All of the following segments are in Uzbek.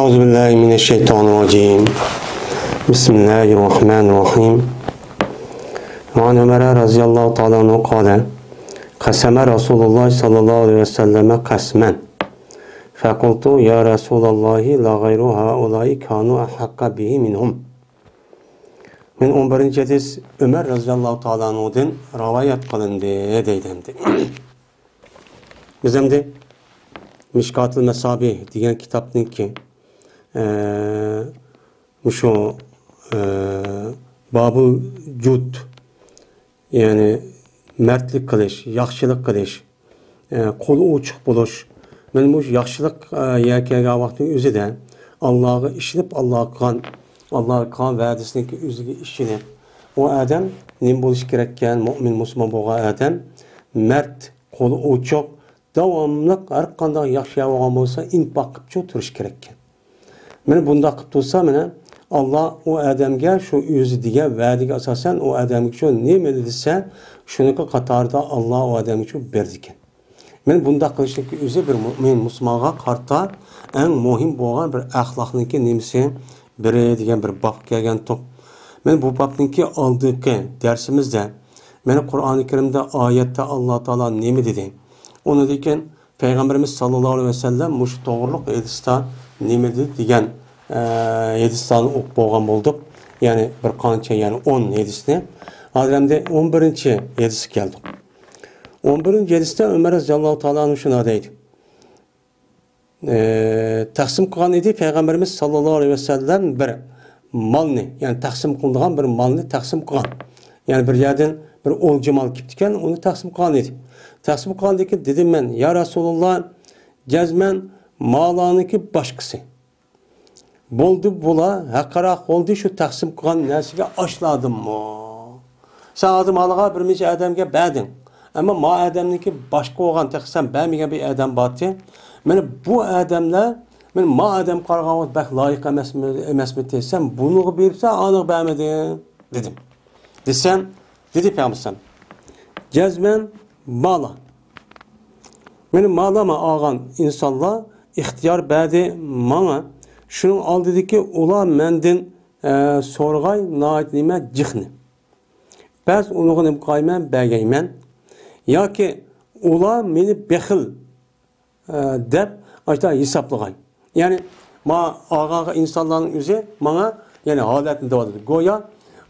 أعوذ بالله من الشيطان الرجيم بسم الله الرحمن الرحيم وعن عمر رضي الله تعالى عنه قال قسم رسول الله صلى الله عليه وسلم قسما فقلت يا رسول الله لا غير هؤلاء كانوا أحق به منهم من 11. hadis Ömer radıyallahu ta'ala anhu'dan rivayet kılındı deydi. Bizim de Mişkat-ı Mesabih diyen kitaptın ki şu Babul Cud yani mertlik kılış, yaxşılık kılış, kolu uçuk buluş. Ben bu yaxşılık yerkege vaktin özü de Allah'ı işinip Allah'a kan vədisindeki özüge işinip o adam nim buluş gerekken mümin Müslüman boğa adam mert, kolu uçuk davamlıq hər qandaq yaxşı yavağım olsa infaq qıpçı oturuş gerekken. Məni bunda qıp olsa mənə Allah o adamga şu özü diye vədiga asasen o adamga şu ne medidirsə şunuki qatarda Allah o adamga şu berdiken. Mən bunda qilishki özü bir mümin Müslümanğa qarta en muhim bo'lgan bir axloqniki nemisi biri degan bir bab kelgan to'q. Mən bu babniki aldiki dersimizde məni Qur'on-i Kerimdə ayette Allah Taala nemi dedi? Onu deyken Peygamberimiz sallallahu aleyhi ve sellem muş doğruluk edistan nemedi diyen edistanı ok boğan bulduk. Yani bir kança yani 10 edisini. Ademde 11. edisi geldi. 11. ediste Ömer radıyallahu ta'ala şuna deydi. Taksim kılan idi Peygamberimiz sallallahu aleyhi ve sellem bir malını yani taksim kıldıgan bir malını taksim kılan. Yani bir yerden bir olcu mal kiptiken onu taksim kılan idi. Taksim kılandaki dedim ben ya Resulullah cezmen malanınki başkası. Boldu bula hakarak oldu şu taksim kılan nesige aşladım mı? Sen adım alığa bir mice adamga bədin. Ama ma adamınki başka olan taksim bämigen bir adam batı. Meni bu adamlar men ma adam qarğan bak layık emasmi desem bunu berse anıq bämedi dedim. Desem dedi Peygamber cezmen mala. Benim malama ağan insanlar ihtiyar bədi mana şunun al dedi ki ula mendin sorğay naidime cixni. Bəz unuğun imqaymen bəgəymen ya ki ula meni bexil dep açta hesaplığay. Yani ma ağa insanların üzü mana yani haletinde vardır. Goya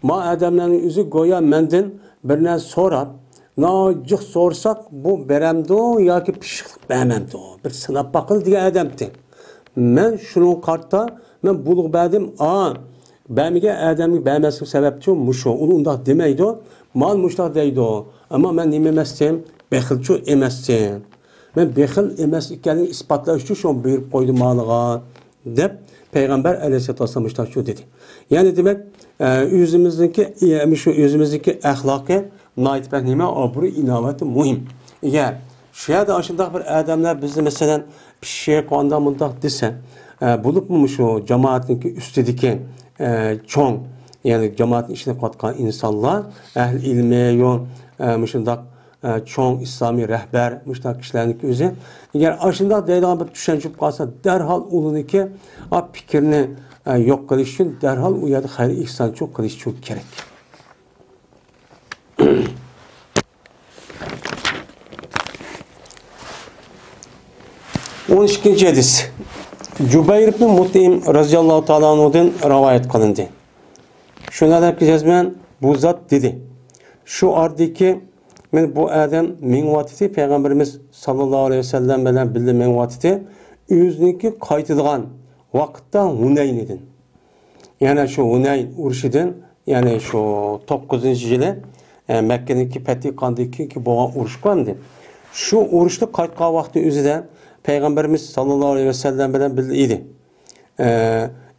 ma adamların üzü goya mendin birine sorap nacık sorsak bu beremdo ya ki pişiklik bämemdi o. Bir sınap bakıl diye adamdı. Men şunun kartta men buluq bədim bämige adamı bämeslik sebepçi muşo. Onu undaq demeydi o. Mal muştaq deydi o. Ama men nememestim, bexilçu emestim. Men bexil emes ikkenini ispatlaş üçün şunu buyurup koydu malığa dep Peygamber aleyhisselatü vesselam muştaq şu dedi. Yani demek özümüzdeki ahlakı naitbek nime aburu inaveti muhim. Eğer şurada aşındaki bir adamlar bizde mesela bir şey konuda mındak dese bulup mu şu cemaatinki üstedeki çoğun yani cemaatin içine katkan insanlar ehl ilmiye yon müşündak çoğun İslami rehber müştak kişilerinki özü eğer aşında deyden bir düşüncüp kalsa derhal uluniki fikrini yok kılış için derhal uyadı hayri ihsan çok kılış çok gerek. 12. hadis Cübeyr ibn Mut'im radıyallahu ta'ala anhu'dan rivayet kılındı. Şuna da cezmen bu zat dedi. Şu ardiki men bu adam men vatiti Peygamberimiz sallallahu aleyhi ve sellem bilen bildi men vatiti özünki qaytıdığan vaqtda Hunayn edin. Yani şu Hunayn uruşidin yani şu 9. yılı Mekke'ninki Fethi Kandiki ki boğan uruş kandı. Şu uruşlu qaytqa vaqtı özüden Peygamberimiz sallallahu aleyhi ve sellem bilen bildi.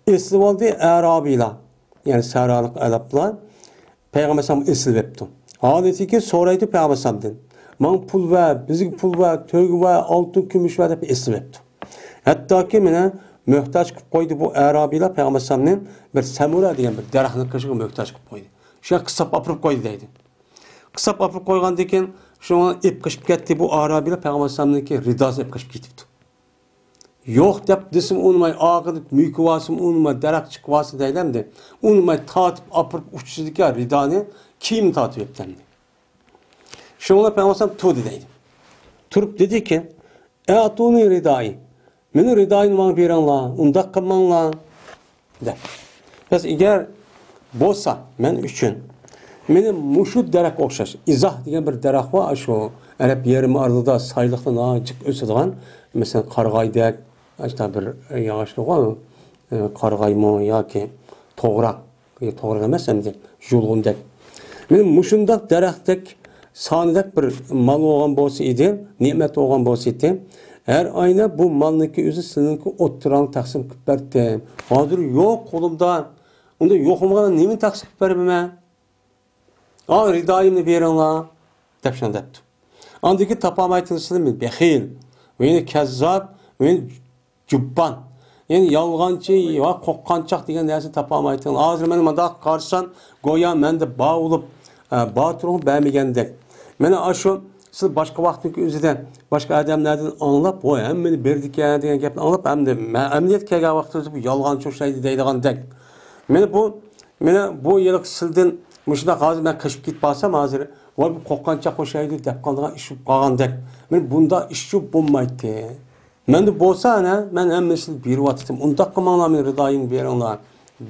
İslivaldi Arabila yani saralık Araplar Peygamber sallallahu esir vepti. Adeti ki soraydı Peygamber sallallahu man pul var, bizik pul var, törgü var, altın, gümüş var hep esir vepti. Hatta ki mene mühtaç koydu bu Arabila Peygamber sallallahu bir samura diyen bir derahının kışığı mühtaç koydu. Şuna kısap apırıp koydu deydi. Kısap apırıp koygan diken şuna ip kışıp gitti bu Arabila Peygamber sallallahu ridası ip kışıp gitti. Yok dep desim unmay ağırlık müküvasım unmay darak çıkvası deylem de unmay tatıp apırıp uçsuzlukya ridani kim tatıp etlendi. Şunla peygamber tu dedi. Turup dedi ki atuni ridai. Meni ridayını bana beranla, undaq kılmanla. De. Pes eğer bolsa men üçün meni muşu derek okşaş. İzah degan bir derek var şu Arap yerimi ardıda saylıqdan acık ösedigan mesela qarğaydek işte bir yağışlı var qarğaymo yoki to'g'raq to'g'raq emas endi yulg'undek. Men mushundaq daraxtdek sonidek bir mal bo'lgan bo'lsa edi, ne'mat bo'lgan bo'lsa edi, her ayna bu malniki o'zi sizniki o'ttirang taqsim qilib berdim. Hozir yo'q qo'limda. Unda yo'qimga nima taqsim qilib beraman? Ridoyimni beringlar deb shunda debdi. Andiki tapamaytınızsın behil, meni kazzab, meni cubban. Yani yalğancı va qoqqanchaq degan narsa tapamaytın. Hozir meni manda qarsan, go'yo menda bağılıp, batırın bermegandek. Meni aşu siz boshqa vaqtning o'zida boshqa odamlardan anglab, "Voy, hammani berdik ya" degan gapni anglab, hamda amniyat kelgan vaqtda bu yolg'onchi o'xshaydi deydigandek. Meni bu yillik sildan mushunda hozir men qishib ketib qolsam, hozir "Voy, bu qoqqanchaq o'xshaydi" deb qolgan ish qolgandek. Men bunda ish bo'lmaydi. Menda bo'lsa ana, men hammasini berib atdim. Undaq qilmanglar, men ridoyim beringlar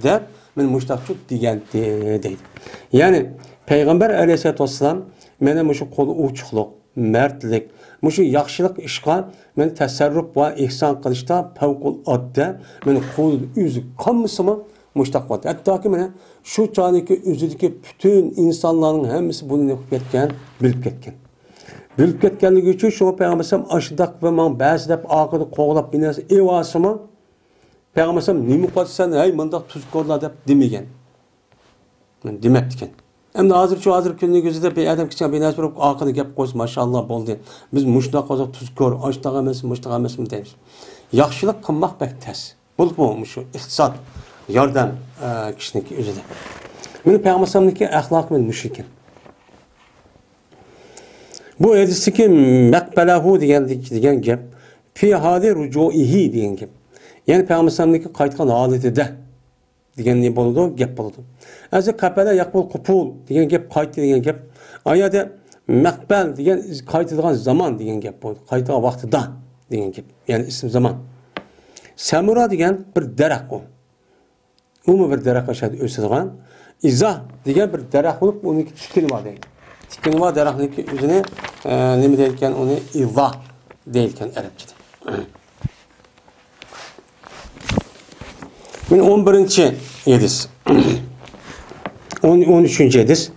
deb men mushtaqchuk degandi deydi. Ya'ni Payg'ambar alayhisolatu vassalam meni mushu qo'li uchuqliq, mardlik, mushu yaxshilik ishqa meni tasarruf va ihson qilishda favqulodda meni qo'l o'zi qolmasimi mushtaq bo'ldi. Hattoki mana shu chog'dagi o'zidagi butun insonlarning hammasi buni o'qib ketgan, bilib ketgan. Bilib ketganligi uchun shu payg'ambar ashidaq va men ba'zi deb oqida qo'g'lab binas evasimi payg'ambar nima qilsan, "Hey, mundaq tuzkorlar" deb demagan. Men demabdi ekan. Endi hozir kunning o'zida bir odam kichkina binas bo'lib oqida gap qo'ysa, mashallah bo'ldi. Biz mushundoq qo'zib tuzkor, ashtaq emas, mushtaq emasmi deymiz. Yaxshilik qilmoq bak tas. Bo'lib shu iqtisod yordam kishiniki o'zida. Meni payg'ambarniki axloq men mush ekan. Bu hadisdagi maqbalahu degan gap fi hali rujuihi degan gap. Ya'ni payg'ambarniki qaytgan holatida degan ne bo'ladi? Gap bo'ladi. Azı qapala yaqbul qupul degan gap qaytdi degan gap. Oyada maqbal degan qaytadigan zaman degan gap bo'ladi. Qaytadigan vaqtida degan gap. Ya'ni ism zaman. Samura degan bir daraxt o. Umi bir daraxt aşağıda o'sadigan. İzah degan bir daraxt bo'lib, uniki tikini bor deydi. Tikini bor daraxtniki o'zini nima deyotgan, uni izah deyilgan arabchada. Men 11-chi hadis. 13-chi hadis.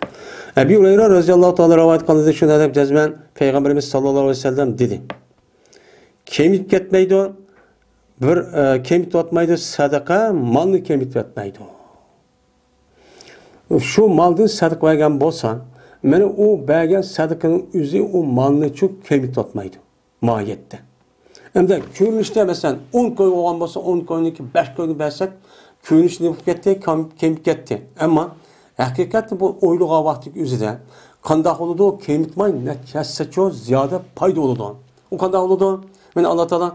Ebu Hureyre radhiyallohu ta'ala rivoyat qildi, shunda deb jazman Payg'ambarimiz sallallohu alayhi vasallam dedi. Kemib ketmaydi, bir kemib tutmaydi sadaqa, malni kemib tutmaydi. Shu maldan sadaqa bergan bo'lsa, mana u bergan sadaqaning o'zi u malni çok kemib tutmaydi. Mahiyetde. Endi ko'rinishda masalan 10 ko'y olgan bo'lsa, 10 ko'yniki 5 ko'yni bersak, ko'rinishi nima ketdi, kemib ketdi. Ammo haqiqatda bu o'ylagan vaqtning o'zida qanday bo'ladi, kemitmay natijasi ziyoda foyda bo'ladi. U qanday bo'ladi? Meni Alloh taolo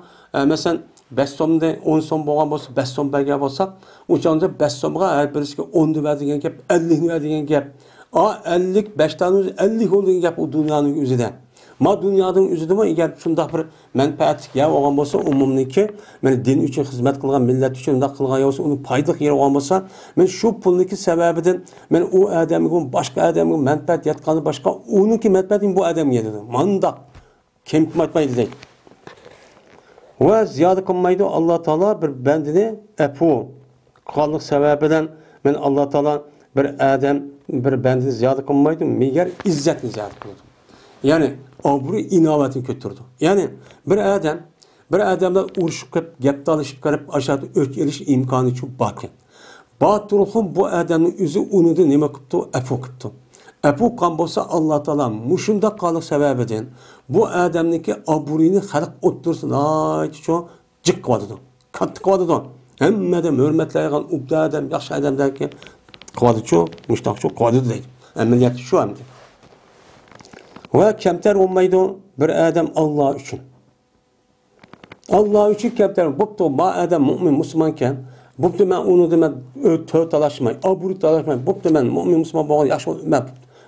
masalan 5 so'mda 10 so'm bo'lgan bo'lsa, 5 so'm bergan bo'lsak, o'shanda 5 so'mga har birisiga 10 ni beradigan gap, 50 ni beradigan gap. 50 5 tane 50 bo'lgan gap u dunyoning o'zida. Ma dunyoning o'zida eğer shunday bir manfaatli ya olgan bo'lsa, umumniki, men din uchun xizmat qilgan, millat uchun unda qilgan bo'lsa, uni foydali yer olgan bo'lsa, men shu pulniki sababidan men u odamga, boshqa odamga manfaat yetgani boshqa, uniki manfaatim bu odamga yetadi. Manda kim qilmaydi deydi. Va ziyoda qilmaydi. Alloh taolo bir bandini afu qilganlik sababidan men Alloh taolo bir odam bir bandini ziyoda qilmaydi, megar izzatni ziyoda qiladi. Yani obru inovatini ko'tardi. Yani bir odamlar urushib qilib, gap talashib qilib, aşağıda o'ch elish imkoni chu bor ekan. Batruhum bu odamning o'zi unida nima qilibdi? Afu qilibdi. Afu qilgan bo'lsa, Alloh taolo mushunda qoliq sababidan bu odamniki obruini xalq o'ttirsin, aytcho jiq qiladi. Qattiq qiladi. Hammada hurmatlaydigan ubda odam, yaxshi odamlarga qiladi-chu, mushtaqchu qiladi deydi. Amaliyat shu hamda. Ve kemter olmaydı bir adam Allah için. Allah üçün kəptərim, bubdu, ma ədəm mümin Müslümankən, bubdu mən onu demə, tövə talaşmay, aburu talaşmay, bubdu mən mümin Müslüman bağlı, yaxşı,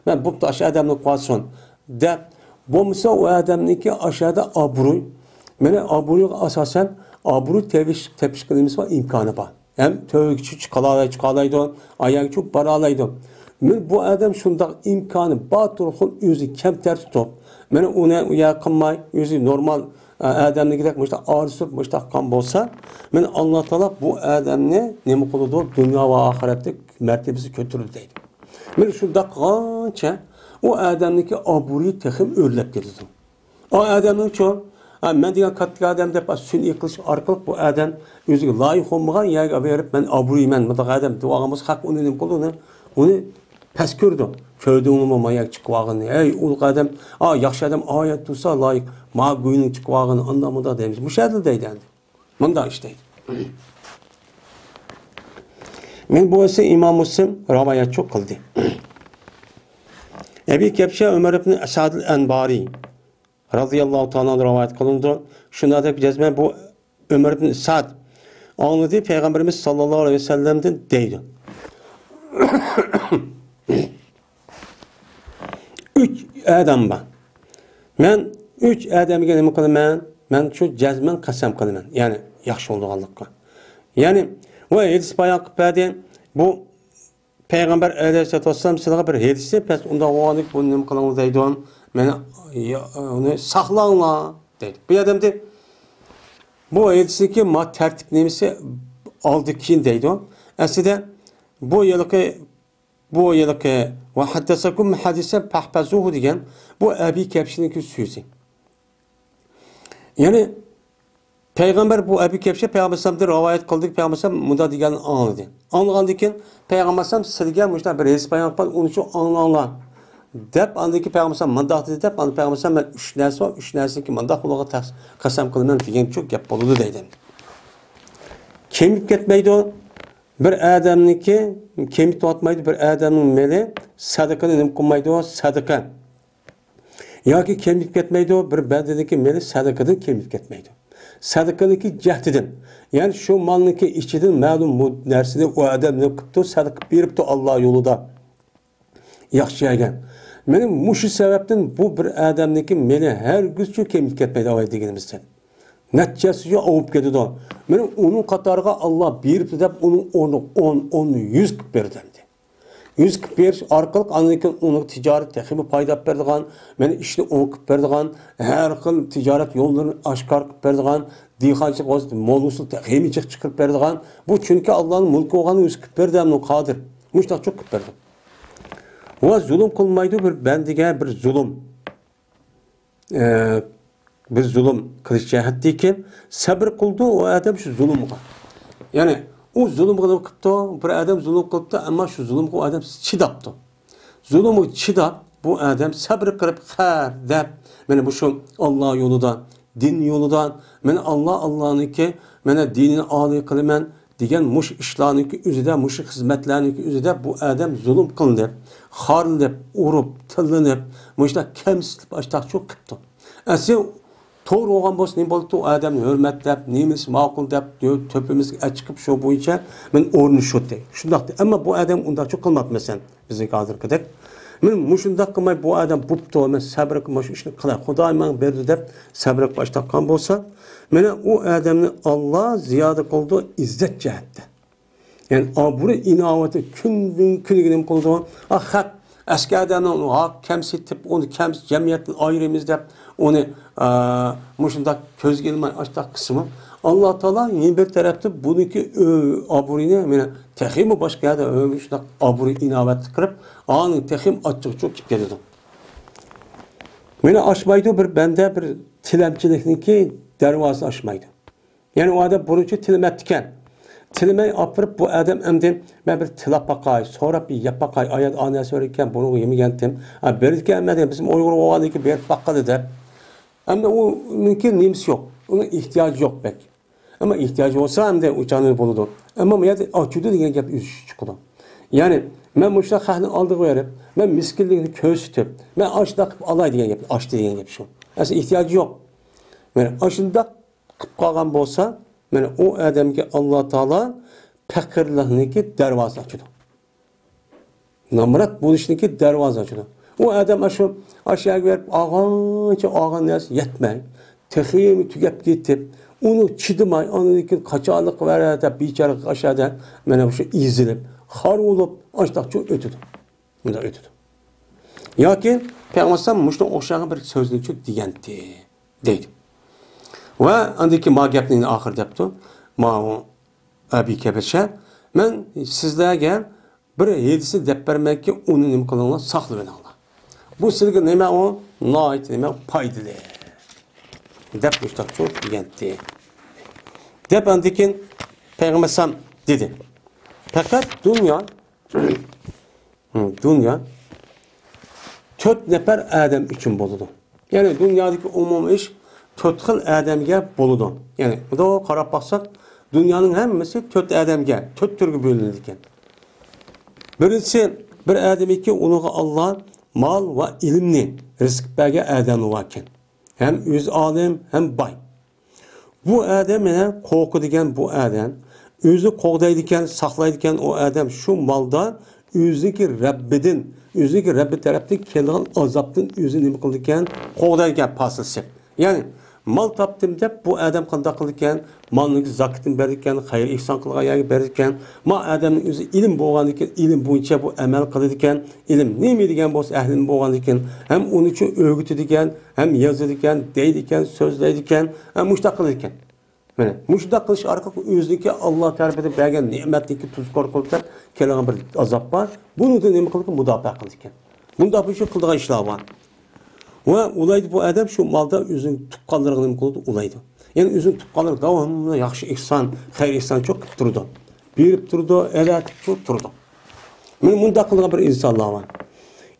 mən bubdu aşağı ədəmini qalsın. Dəb, bu misal o ədəmdəki aşağıda aburu, mənə aburu asasən, aburu təpiş qılımız var, imkanı var. Hem tövə küçük çıqalaydı, ayağı küçük baralaydı. Mən bu ədəm şundaq imkanı, batırxın özü kəmtər tutub, mənə ona yaxınmay, özü normal Adem'le giderek işte ağrısı işte kan bolsa, ben Allah Teala bu Adem'le ne mutludur dünya ve ahirette mertebesi kötürür deydi. Ben şunda kança o Adem'deki aburiyi tehim örlep getirdim. O Adem'in çoğu, ben diyen katlı Adem'de pas sünni kılış arkalık bu Adem özü layık olmayan ya verip ben aburiyim ben mutlaka Adem duamız hak onu ne kıldı onu pes gördü. Köyde onu mayak çıkvağını, ey ulu Adem, yaxşı adam ayet tutsa layık. Ma guyunun çıkvağını anlamında demiş. Bu şekilde yani. Bunda işteydi. Men bu ise İmam Müslim rivayet çok kıldı. Ebi Kepşe Ömer ibn Esad el-Enbari radıyallahu ta'ala rivayet kılındı. Şuna da bileceğiz. Bu Ömer ibn Esad anladı Peygamberimiz sallallahu aleyhi ve sellem'den deydi. 3 adam var. Men 3 adamga nima qilaman? Men shu jazman qasam qilaman. Ya'ni yaxshi bo'lganlikqa. Ya'ni va hadis bayon qiladi. Bu payg'ambar alayhisolatu vasallam sizlarga bir hadisni pes unda o'g'anlik buni nima qilamiz deydi. Meni uni saqlanglar deydi. Bu odam deb bu hadisniki ma tartib nemisi oldi keyin deydi. Aslida bu yilqi ve haddesakum hadise pahpazuhu degan bu Ebi Kepşe'ninki sözü. Yani Peygamber bu Ebi Kepşe Peygamber Sallam'da rivayet kıldık Peygamber Sallam munda deganini anladı. Anlagandan keyin Peygamber Sallam sizga muşta bir hadis bayon qilib uni shu anlanglar deb andaki Peygamber Sallam mundaq dedi deb anda Peygamber Sallam men 3 narsa var 3 narsaki mundaq ularga qasam qilaman degan çok gap bo'ldi deydi. Kemib ketmaydi bir adamniki kemib tutmaydi bir adamning meli sadaqani nim qilmaydi sadaqa yoki kemib ketmaydi bir badadagi meli sadaqadan kemib ketmaydi sadaqaniki jahdidan ya'ni shu molniki ichidan ma'lum bu narsani u odam nima qilibdi sadaqa beribdi Alloh yo'lida yaxshi ekan meni mushu sababdan bu bir odamniki meli hargiz shu kemib ketmaydi deganimizdan natijasiga olib ketadi. Meni onun qatoriga Alloh beribdi deb uning o'rni 100 qilib berdi. 100 qilib berish orqali anikin uni tijorat texmi foyda berdigan, meni ishni o'ng qilib berdigan, har xil tijorat yo'llarini oshkor qilib berdigan, dehqonchilik o'zi mo'lusul texmi chiqib berdigan. Bu chunki Allohning mulki bo'lgani 100 qilib berdi, uni qodir. Mushtaq çok qilib berdi. Va zulm qilmaydi bir bandiga bir zulm. Bir zulüm kılıç cihattayken sabır kıldı o adam şu zulümge. Yani o zulüm kılıptı, bir adam zulüm kılıptı ama şu zulüm o adam çidaptı. Zulümü çidap bu adam sabır kılıp xar deb meni bu şu Allah yoludan, din yoludan, meni Allah'nınki, meni dinini âli kılımen degan muş işlarniki üzüde, muş hizmetlarniki üzüde bu adam zulüm kılınıp, xarlanıp, urup, tıllanıp, muşta kemsilip açtaq çok kıptı. Aslında to'g'ri bo'lgan bo'lsa nima bo'ldi u odamni hurmatlab nemisi ma'qul deb to'pimizga chiqib shu bo'yicha men o'rni shu deydi shundoq ammo bu odam undoq qilmabmisan bizniki hozirgidek men mushundoq qilmay bu odam bo'pti men sabr qilmay shu ishni qilay xudoy menga berdi deb sabr qilib boshlagan bo'lsa mana u odamni Alloh ziyoda qildi izzat jihatda ya'ni obro' inovati kuniga nima qildi haq eski adamın hak kemsitip onu cemiyetten ayrımız deb onu muşundak köz gelmey açtak kısmı Allah Teala yeni bir tarafta bununki aburine mene tehimi başka yerde övmüşdak aburi inavet kırıp anın tehim açık çok kip geliyordu. Mene açmaydı bir bende bir tilemçilikniki dervazı açmaydı. Yani o adam buruncu tilemettiken Tilmeyi apırıp bu adam emdim ben bir tilap bakay, sonra bir yap bakay, ayet anaya söylerken bunu yemegendim. Berdik gelmedi, bizim Uygur oğlanıki bir bakkadı der. Ama onunki nimsi yok, onun ihtiyacı yok belki. Ama ihtiyacı olsa hem de uçağını bulurdu. Ama ya da açıdı diye gap üç çıkıdı. Yani ben müştak halini aldığı verip, ben miskinliğini köz tutup, ben aç takıp alay diye gap, aç diye gap şu. Aslında ihtiyacı yok. Yani aşında qilib qolgan bo'lsa, mana u odamga Alloh taolo faqirlikniki darvoza ochadi. Namrat bo'lishniki darvoza ochadi. U odam shu ashyoga berib og'ancha og'an narsa yetmay, texim tugab ketib, uni chidamay, anikin qachonlik varada bechora ashada mana shu izilib, xor bo'lib, ashtaqcha o'tadi. Bunda o'tadi. Yoki Peygamber mushun o'xshagan bir so'zni deganti deydi. Va andiki ma gapning oxir debdi. Ma Abi Kabircha, men sizlarga bir hedisi deb bermakki, uni nima qilinglar, saqlab olinglar. Bu sizga nima o? Noit nima foydali. Deb mushtoqcha deganti. Deb andikin Peygamber dedi. Fakat dünya 4 nefer adam için boludu. Yani dünyadaki umum iş 4 xil adamga boludu. Yani bu da qarab baxsak, dünyanın hemmesi 4 adamga, 4 türge bölünür ekan. Birinchisi bir adamiki unuğa Allah mal ve ilimni rizq bergan adam ekan. Hem öz alim hem bay. Bu adam mana qo'rqu degan bu adam özü qo'g'daydigan, saqlaydigan o adam şu malda o'ziki Rabbidan, o'ziki Rabbi tarafdan kelgan azobdan o'zi nima qildi ekan, qo'g'daydigan pasilsib. Ya'ni mal topdim deb bu adam qanday qildi ekan, malni zakatini berdi ekan, xayr ihson qilgan yerga berdi ekan, ma odamning o'zi ilm bo'lgan ekan, ilm bo'yicha bu amal qildi ekan, ilm nima degan bo'lsa ahlim bo'lgan ekan, ham uni uchun o'rgatdi ekan, ham yozadi ekan, deydi ekan, so'zlaydi ekan, ham mushtaq qildi ekan. Mana mushunda qilish orqali o'ziniki Alloh tarafidan bergan ne'matniki tuzkor qilib kelgan bir azob bor. Buni da nima qildi? Mudofaa qildi ekan. Bunda bu shu qilgan ishlar bor. Va ulaydi bu odam shu malda o'zining tuqqanlarini nima qildi? Ulaydi. Ya'ni o'zining tuqqanlari davomli yaxshi ihson, xayr ihson çok qilib turdi. Berib turdi, elatib turdi. Mana bunda qilgan bir insonlar bor.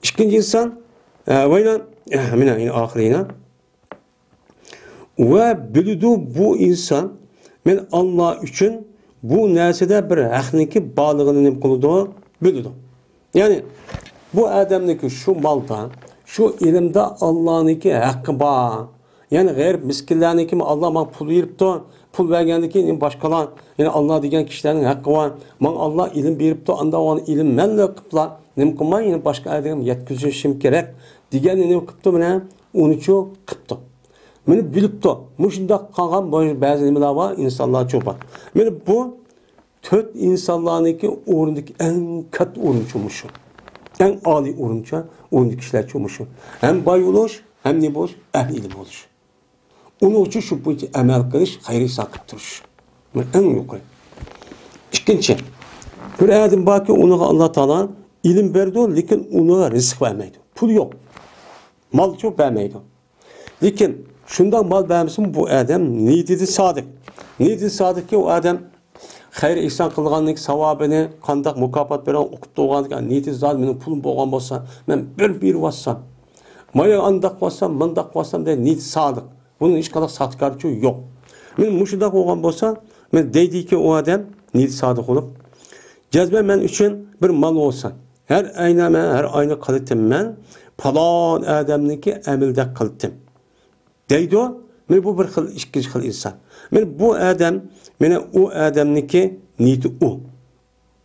Ikkinchi inson vayna mana oxirina ve bildi bu insan men Allah için bu nesede bir hakkındaki bağlılığını ne kıldı bildi. Yani bu adamdaki şu malda, şu ilimde Allah'ınki hakkı var. Yani gayr miskinlerindeki Allah bana pul verip de pul vergendeki başkalar yani Allah diyen kişilerin hakkı var. Man Allah ilim verip de anda o ilim menle kıpla ne kılma yani başka adam yetkizişim gerek. Diyen ne kıptı mı ne? Onu çok kıptı. Meni bilip de, muşunda kalgan bazı nimeler var, insanlar çok var. Meni bu 4 insanlarındaki orundaki en kat orunçumuşu. En âli orundaki kişiler çomuşu. Hem bay oluş, hem ne boş, ehl ilim oluş. Onun için şu boyunca emel kılış, hayri sakıp duruş. En yukarı. İkinci, bir adam bak ki ona Allah Teala ilim verdi, lakin ona rızık vermeydi. Pul yok. Mal çok vermeydi. Lakin şundan mal vermesin bu adam niyeti sadık. Niyeti sadık ki o adam hayır ihsan kılganlık savabını kandak mukafat veren okup doğanlık niyeti zaten benim pulum boğan olsa ben bir vassam maya andak vassam mandak vassam de niyeti sadık. Bunun hiç kadar satkarcı yok. Benim muşudak olan olsa ben deydi ki o adam niyeti sadık olup cezbe ben için bir mal olsa her ayna kalitim ben falan adamınki emilde kalitim. Deydi o, bu bir ikinci xil insan. Bu adam, o adamniki niyeti o.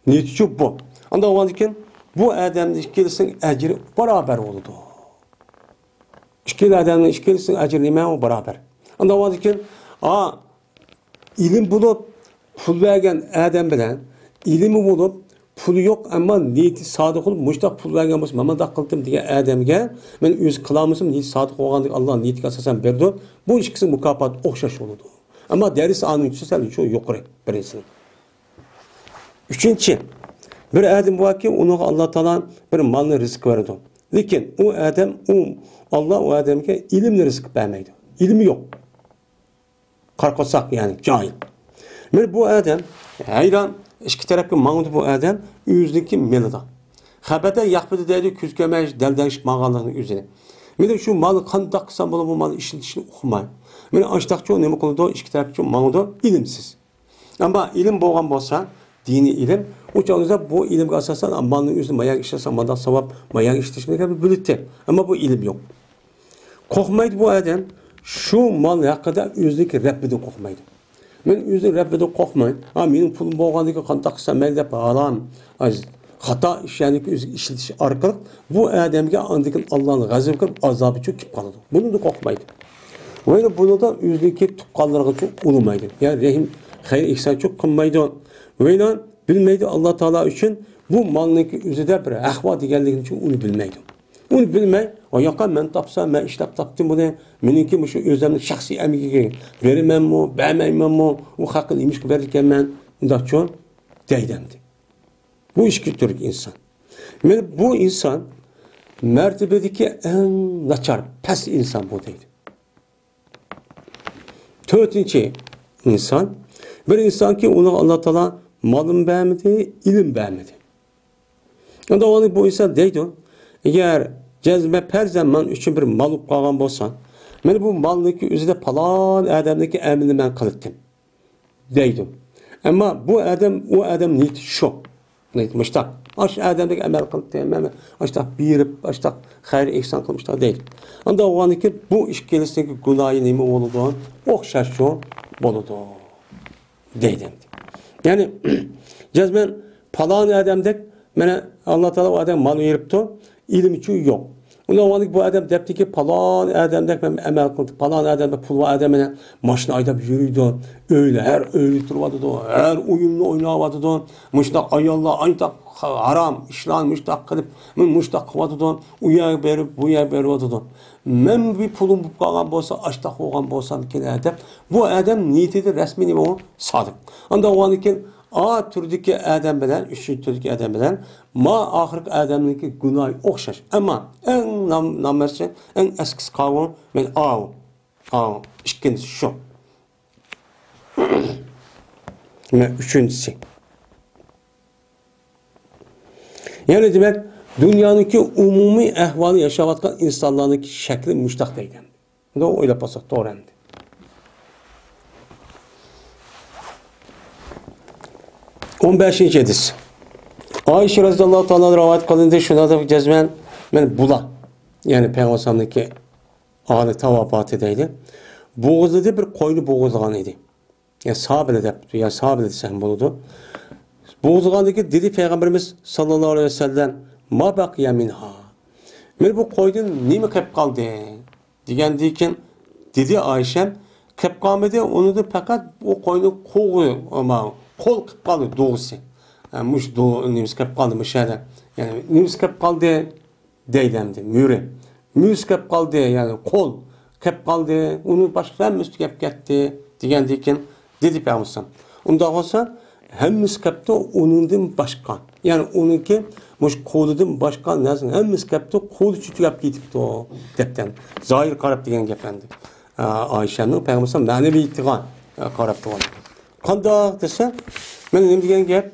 Niyeti şu bu. Anda o andikin, bu adamın ikkilisinin ecri beraber oldu. İkili adamın ikkilisinin ecri nime o beraber. Anda o andikin, ilim bulup, pul vergen adam bilen, ilimi bulup, pulu yok ama niyeti sadık olup, muştaq pul vergen olsun, ama da kıldım diye adamga, ben öz kılamızım niyeti sadık olgandık, Allah'ın niyeti asasen berdi. Bu ikisi mukafat okşaş oldu. Ama derisi anın içi sen şu yukarı birisinin. Üçüncü, bir adam var ki onu Allah Teala bir malını rızık verdi. Lakin o adam, Allah o adamga ilimli rızık vermeydi. İlmi yok. Karkosak yani cahil. Bu adam hayran İki tarafı mağdur bu adam yüzdeki melida. Haberde yakbıdı deydi küz kömej deldenş mağalığının üzerine. Mene şu malı kandak kısan bu malı işin okumay. Mene açtakçı o ne mi kıldı? İki tarafçı mağdur ilimsiz. Ama ilim boğan bolsa dini ilim o çağınızda bu ilim asasan malının üzerine mayak işlesen madak savap mayak işleşmeye kadar bülütte. Ama bu ilim yok. Korkmaydı bu adam Şu mal hakkında özlük Rabbiden korkmaydı. Men özüm Rabbiden korkmayın. Ha benim pulum bo'lganligi qanday qilsam mayli deb harom, xato ishlarni ishlatish orqali bu odamga andikin Allohning g'azabi kirib azobi cho'kib qoladi. Buni da korkmaydi. Ve bunu da özlükü tuqqanlarga çok ulumaydı. Yani rahim, hayır, ihsan çok kılmaydı. Ve bilmeydi Allah Teala için bu malniki üzerinde bir ahva diğerliğinin için onu bilmeydi. Onu bilmey, o yakan ben tapsam, ben işlep taptım bunu, benimki şu özlemli şahsi emeği veremem mi, beğenmem mi, o hakkında imiş ki verirken ben da çok deydemdi. Bu iş Türk insan. Yani bu insan mertebedeki en naçar, pes insan bu değil. Dördüncü insan, bir insan ki ona Allah Teala malın beğenmedi, ilim beğenmedi. Yani o bu insan deydi, eğer cezbe per zaman için bir mal kalan bolsan, ben bu maldaki üzerinde falan adamdaki emrini ben kılıttım. Deydi. Ama bu adam, o adam neydi şu? Neydi? Müştak. Aş adamdaki emel kılıttım. Aştak birip, aştak hayır ihsan kılmışlar değil. Anda o an ki bu iş gelişindeki günahı neymi olduğunu okşar şu boludu. Deydim. Yani cezben falan adamdaki bana Allah Teala o adam mal veripti, ilim için yok. Ona bu adam depti ki falan adamdaki ben emel kıldı, falan adamda pul var adamına maşına ayda yürüydü, öyle her öyle durmadı, her uyumlu oynamadı, müştak ayallah ayda haram işlan müştak kılıp, müştak kıvadı, uya berip, buya berip, men bir pulum bu kalan bolsa, açtak olan bolsa ki adam, bu adam niyetidir resmini o sadık. Anda o an ki A türdeki adam bilen, üçüncü türdeki adam bilen, ma ahirki adamdaki günah okşaş. Ama en namersi, en eskisi kavun, ben A. İkincisi şu. Ve üçüncüsü. Yani demek, dünyanınki umumi ehvalı yaşavatkan insanlarınki şekli müştak deyden. Da öyle pasak doğru hem de. 15. hadis. Ayşe radhiyallahu ta'ala rivayet kılındı şuna da cezmen ben bula. Yani Peygamber'deki adeta vefat edeydi. Boğazladı bir koyunu boğazlagan idi. Ya sabır edip ya sabır etsen buludu. Boğazlagandaki dedi Peygamberimiz sallallahu aleyhi ve sellem ma baqiya minha. Men bu koyun nime kep kaldı? Degendikin dedi Ayşe kep kalmadı onu da fakat o koyunu koğu ama kol kıp kaldı doğusu. Yani muş doğu nimiz kıp kaldı müşahede. Yani nimiz kıp kaldı deydemdi. Müs kıp kaldı yani kol kıp kaldı. Onu başka müstü kıp gitti. Degendikin dedi Peygamber. Onda olsa hemimiz kıptı onundan başka. Yani onunki muş koludan başka nasıl hemimiz kıptı kolu çütüp gitipti o depten. Zahir karab degen gefendi. Ayşe'nin Peygamber manevi ittigan karabdı onu. Qandaq dese, men nima degan gap?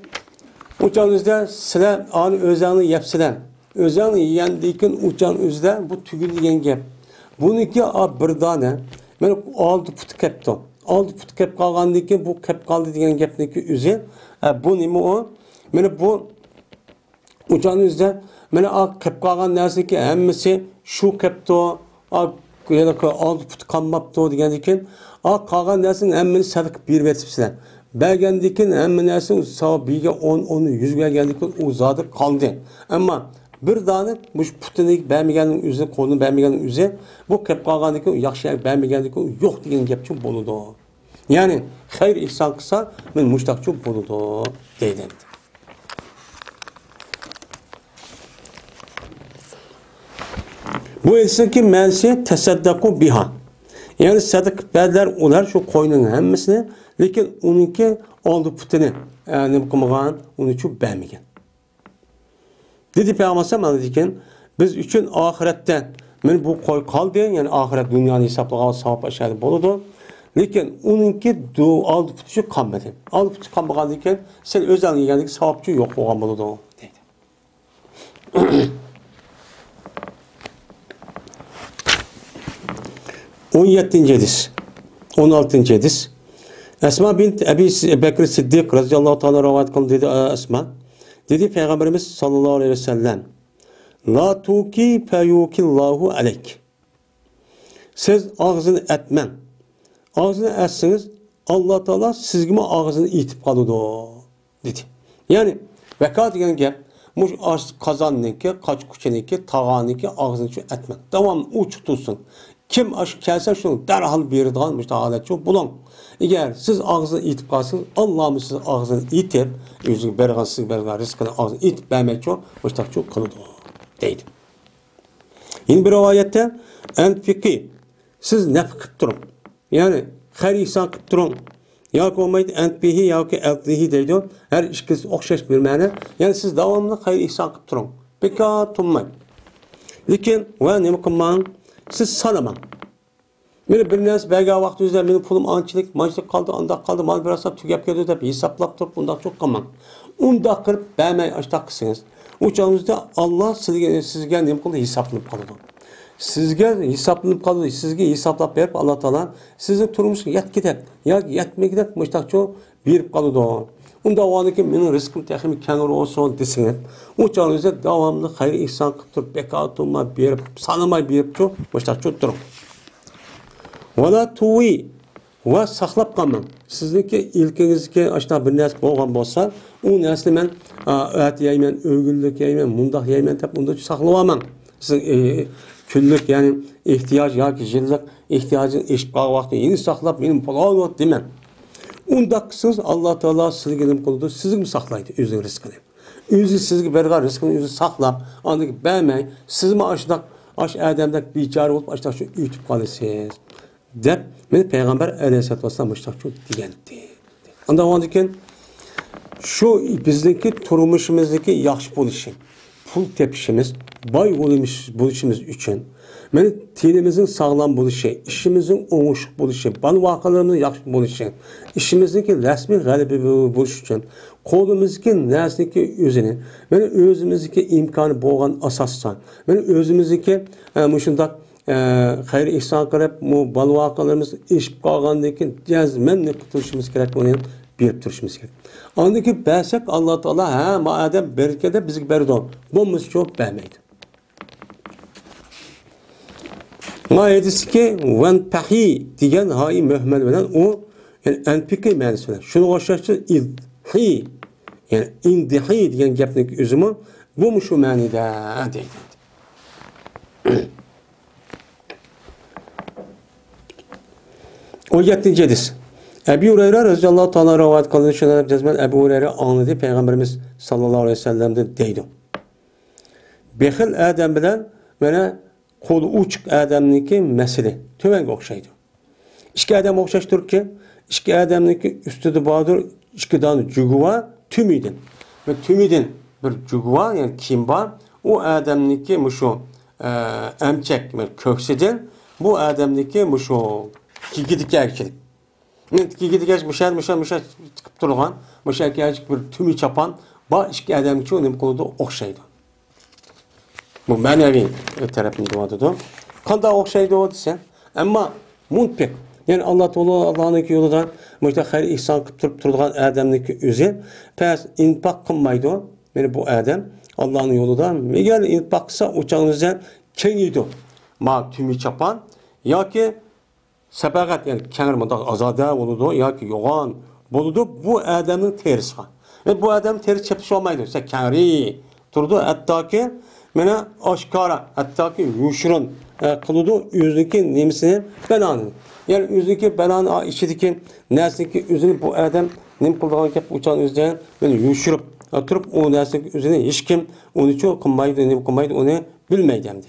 O'chaningizda sizlar ani o'zingni yeyapsizlar. O'zingni yegandan o'chan o'zida bu tugul degan gap. Buniki bir dona, men 6 put kepti. 6 put kep qolgandan keyin bu kep qoldi degan gapniki o'zi. Bu nima o? Meni bu o'chaningizda meni kep qolgan narsaki hammasi shu kepti. Yana 6 put qolmabdi degandan keyin qolgan narsani hammani sadaq berib etibsizlar. Bergendikin hamma narsa sahabiga 10 100 gelgendikin o zodi qoldi. Ammo bir dona bu putini bermaganning o'zi, qo'lni bermaganning o'zi bu kelib qolgandikin yaxshi bermagandikin yo'q degan gap uchun bo'ladi. Ya'ni xayr ihson qilsa men mushtaqchi bo'ladi deydi. Bu eski ma'nosi tasaddaqu biha. Yani sadık berler ular şu koyunun hemmisini, lekin onunki oldu putini, yani kılmagan, onun için beğenmeyen. Dedi Peygamber bana diken, biz üçün ahirette, men bu koy kaldı, yani ahiret dünyanın hesaplagan savap aşağıda boludu. Lekin onunki oldu putu kalmadı. Oldu putu kalmagan diken, sen özel yeganlik savapçı yok olan boludu, dedi. 17. hadis. 16. hadis. Esma bint Ebi Bekir Siddiq radıyallahu ta'ala rivayet kıldı dedi Esma. Dedi Peygamberimiz sallallahu aleyhi ve sellem. La tuki feyukillahu aleyk. Siz ağzını etmen. Ağzını etsiniz, Allah Teala sizgimi ağzını itip kalıdı dedi. Yani veka degan gap, muş kazanniki, kaç kuchaniki, tağaniki ağzını şu etmen. Tamam uç tutsun. Kim aş kelsa şunu derhal beradigan mush holat şu bulan. Eğer siz ağzını itip kalsınız, Allah'ım siz ağzını itip, özünü bergan siz bergan rizkini ağzını itip vermek şu mushtak şu kalıdı deydi. Yine bir rivayette enfiki siz nef kıp durun. Yani her ihsan kıp durun. Ya olmaydı entbihi ya ki eldihi deydi. Her ikisi okşaş bir ma'na. Yani siz devamlı hayır ihsan kıp durun. Beka tunmayın. Lekin ve ne mukman siz salaman. Meni bir narsa berga vaqt o'zida meni pulim anchilik, manchilik qoldi, undaq qoldi, mal birasa tugab ketdi deb hisoblab turib undaq çok qilmang. Undaq qilib bermay ashtaq qilsangiz, u chog'ingizda Alloh sizga nima qildi hisoblanib qoladi. Sizga hisoblanib qoladi, sizga hisoblab berib Alloh taolo sizni turmushga yetkidak yoki yetmagidak mushtaqcho berib qoladi. Unda o'g'aniki mening rizqim texnik kengir olsin desangiz, u chog'ingizda davomli xayr ihson qilib turib bekatuma berib, sanamay beribchu mushtaqcho turing. Vala tuvi va saqlab qolmang. Sizniki ilkingizga ashta bir narsa bo'lgan bo'lsa, u narsani men at yeyman, o'g'illik yeyman, mundaq yeyman deb unda saqlab olmang. Siz kunlik yani ehtiyoj yoki yillik ehtiyojini eshib qolgan vaqtda yeni saqlab mening palon demang. Unda qilsangiz Alloh taolo sizga nima qiladi? Sizni saqlaydi o'zining rizqini. O'zi sizga bergan rizqini o'zi saqlab, uni bermay, sizmi ashta odamdek bechora bo'lib ashta shu yutib qolasiz. Deb men Peygamber Aleyhisselatü Vesselam müştakçı degendi. Ondan sonra şu bizdeki turmuşumuzdaki yaxşı buluşu, pul tepişimiz, bay buluşumuz için, men tenimizin sağlam buluşu, işimizin oңuşuq buluşu, bal vakalarımızın yaxşı buluşu, işimizdeki resmi galibi buluşu için, kolumuzdaki nersindeki özünü, men özümüzdeki imkanı boğan asassan, men özümüzdeki muşundak hayır ihsan qilib, bu balvaqalarimiz eshib qolgandan keyin jazman turishimiz kerak, buni berib turishimiz kerak. Ondaki bersak Alloh taolo ha madem berkada bizga berdi. Bo'lmasa çok bermaydi. Mayedisi van tahi degan hayi muhmal bilan u yani anpiki ma'nosi bilan. Shuni o'xshashcha ilhi yani indihi degan gapning o'zimi bu shu ma'noda deydi. O 7. hadis. Ebu Hureyre radıyallahu ta'ala rivayet kılınıyor. Şöyle cezmen Ebu Hureyre anladı. Peygamberimiz sallallahu aleyhi ve sellem'de deydi. Behil adam bilen bana kolu uçuk adamniki mesele. Tövenge okşaydı. İki adam okşaştır ki, iki adamniki üstüde bağdır, iki tane cüguva tümüydün. Ve tümüydün bir cüguva yani kimba, o adamniki muşu emçek, köksidin, bu adamniki muşu Gigidik erkek. Gigidik erkek mışar çıkıp durgan, mışar erkek bir tümü çapan, ba iki adam için önemli konuda okşaydı. Bu manevi tarafında vardı. Kanda okşaydı o desen. Ama muntpek. Yani Allah Teala Allah'ın yolundan müşte hayır ihsan kıptırıp durgan adamdaki özü, pes infak kılmaydı. Yani bu adam Allah'ın yolundan. Eğer infaksa uçağınızdan kengiydi. Ma tümü çapan, ya ki Sepakat yani kenar mıdak azade oludu ya ki yoğan boludu bu adamın terisi. Ve bu adam terisi çepmiş olmaydı. Se kenari durdu hatta ki mena aşkara hatta ki yuşurun kılıdı yüzdeki nemisini belanı. Yani yüzdeki belanı içindeki nesindeki yüzünü bu adam nem kıldığın kep uçan yüzden beni yuşurup oturup o nesindeki yüzünü hiç kim onu çok kılmaydı nem kılmaydı onu bilmeydi hem de.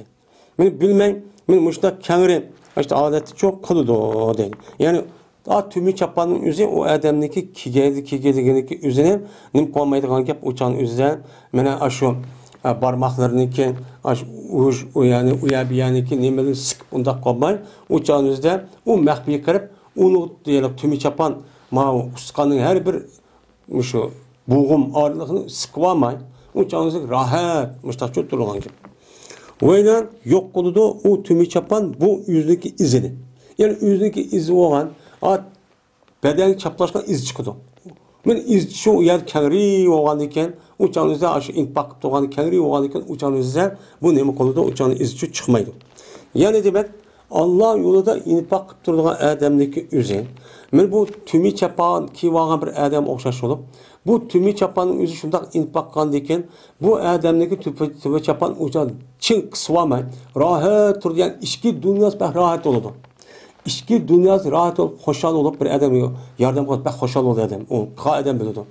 Beni bilmey ben muşta kenari İşte adeti çok kılıdı o değil. Yani tümü çapanın üzeri o adamdaki ki üzerine nim koymaydı gap uçan üzerine mena aşu parmaklarındaki uç yani uyabiyaniki nimeli sıkıp unda koymay uçan üzerine o mehbiye kırıp onu diyelim tümü çapan ma uskanın her bir şu buğum ağırlığını sıkıvamay uçan üzerine rahat müştakçı durulgan gibi. Oyla yok koluda o tümü çapan bu yüzdeki izini. Yani yüzdeki izi olan beden çaplaşkan iz çıkıdı. Ben iz şu yer kenri olan iken uçağınızda aşı inpak doğan kenri olan iken uçağınızda bu nemi koluda uçağın izi çıkmaydı. Yani demek Allah yolida infaq qilib turadigan odamniki o'zi. Men bu tumi chapan kiyib olgan bir odam o'xshash bo'lib, bu tumi chapanning o'zi shundoq infaq qilgan ekan, bu odamniki tumi chapan o'zan chin qisvamay, rohat turgan ichki dunyosi bah rohat bo'ladi. İchki dunyosi rohat bo'lib, xo'shal bo'lib bir odamga yordam qilib, bah xo'shal bo'ladi odam. U odam bo'ladi.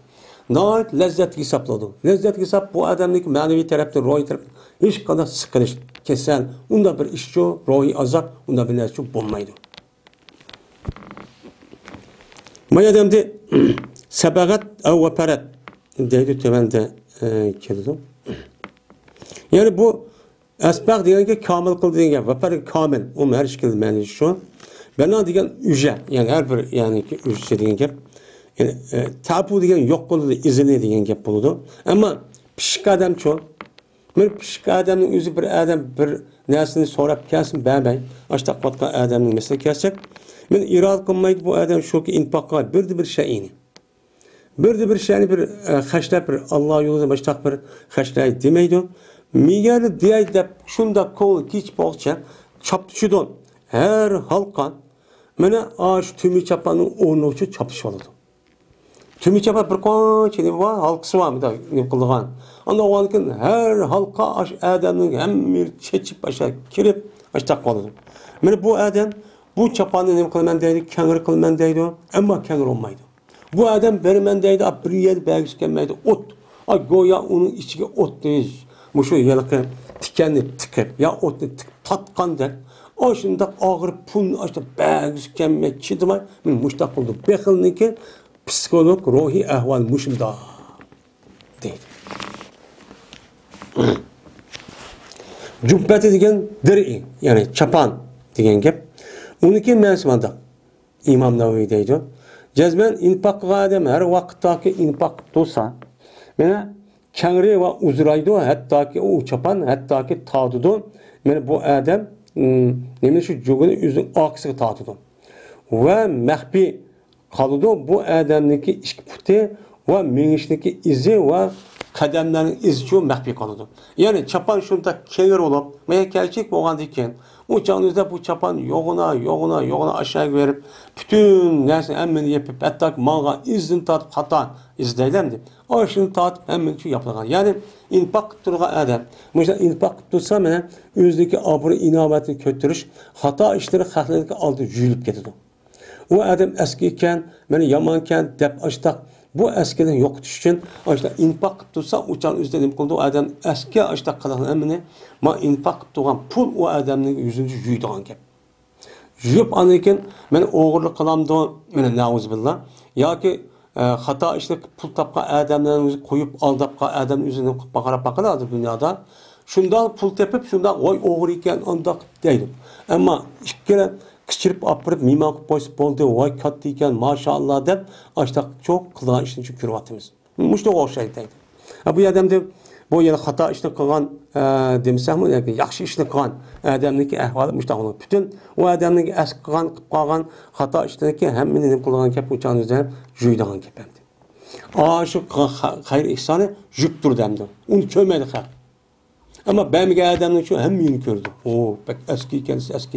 Nəhayət ləzzət hesabladı. Ləzzət hesab bu adamdaki mənəvi tərəfdə, ruhi tərəfdə heç qadar sıxılış, kəsən, onda bir iş ki, ruhi azab, onda bir nəsə ki, bulmaydı. Bu adamda səbəqət əv və pərət deydi, təbəndə keldi. Yəni bu əsbəq deyən ki, kamil qıl deyən ki, və pərət kamil, o hər şəkildə mənəvi şu. Bəna deyən ücə, yəni hər bir yəni ki, ücə deyən ki, yani tapu degan yo'q bo'ladi, izini degan gap bo'ladi. Ammo pishq odam-chi, men pishq odamning o'zi bir odam bir narsani so'rab kelsin, ba'may, ashta qotgan odamning misli kelsak, men irod qilmaydi bu odam shuki infoqqa bir shayini. Bir shayni bir xashlab bir Alloh yo'lida boshqa bir xashlay demaydi. Migari deydi deb shunda qo'l kech boqcha choptuchidan har halqa mana ash tumi chapaning o'rnovchi chopish oladi. Tümü çapa bir qancha nima bor, halqisi bormi da nima qilgan. Unda o'g'ankin har halqa ash odamning hamma chechib başa kirib ashta qoladi. Mana bu odam bu chapani nima qilaman deydi, kangir qilaman deydi, ammo kangir olmaydi. Bu odam berman deydi, bir yer bagis kelmaydi, o't. Go'yo uning ichiga o't deyish, mushu yilqi tikanni tiqib, ya o'tni tiqib tatqanda, o shunda og'ir pul ashta bagis kelmay chidamay, men mushtaq qildi. Bexilniki psikolog ruhi ahval mushimda deydi. Jubbati degan dir'i, ya'ni chapan degan gap. Uniki ma'nosida Imom Navoiy deydi. Jazman infoq qilgan odam har vaqtdagi infoq qilsa, mana kangri va uzraydi, hattoki u chapan, hattoki tadidu. Mana bu odam nima shu jugini o'zining oqsiga tadidu. Va maxfi qalıdı bu adamdaki ikki puti va mingishniki izi va qadamlarning izi chu maxfi qoladi. Ya'ni chapan shunda kengir bo'lib, men kelchik bo'lgan ekan, u chog'ingizda bu chapan yo'g'ina aşağı berib, bütün narsani hammani yepib, hatto menga izini tortib xato izlayman deb. O shuni tortib hammani chu yapilgan. Ya'ni infoq qilib turgan adam, mana infoq qilib tursa, mana o'zidagi obro' inovatini ko'tarish, xato ishlari xalqlarga oldi yuyilib ketadi. O adam eskiyken, beni yamanken dep açtak, bu eskiden yo'qotish uchun ashta infoq qilib tursa, uçan o'zida nima qildi, o adam eski ashta qilgan amini, ma infoq qilib turgan pul o adamning yuzini yuydigan gap. Yuyib anikin, men o'g'irlik qilamdi, meni nauzubillah, yoki xato ishlik pul topgan odamlarni o'zi qo'yib aldabgan odam o'zini qarab baqiladi dunyoda. Shundan pul tepib, shundan voy o'g'ir ekan, undoq deydi. Ammo ikkala kichirib apirib mimon qilib qo'ysa bo'ldi, voy katta ekan, mashallah deb ashtaq cho'q qilgan ishni ko'ryapmiz. Mushta o'xshaydi deydi. Bu odam deb bu yana xato ishni qilgan demasakmi, yoki yaxshi ishni qilgan odamniki ahvoli mushta bo'ladi. Butun u odamning eski qilgan xato ishniki hammani nima qilgan gap o'chanizda juydigan gap endi. Shu xayr ihsoni yuk turdi endi. Uni ko'rmaydi xalq. Ammo bamiga odamning shu hammani ko'rdi. O, bak eski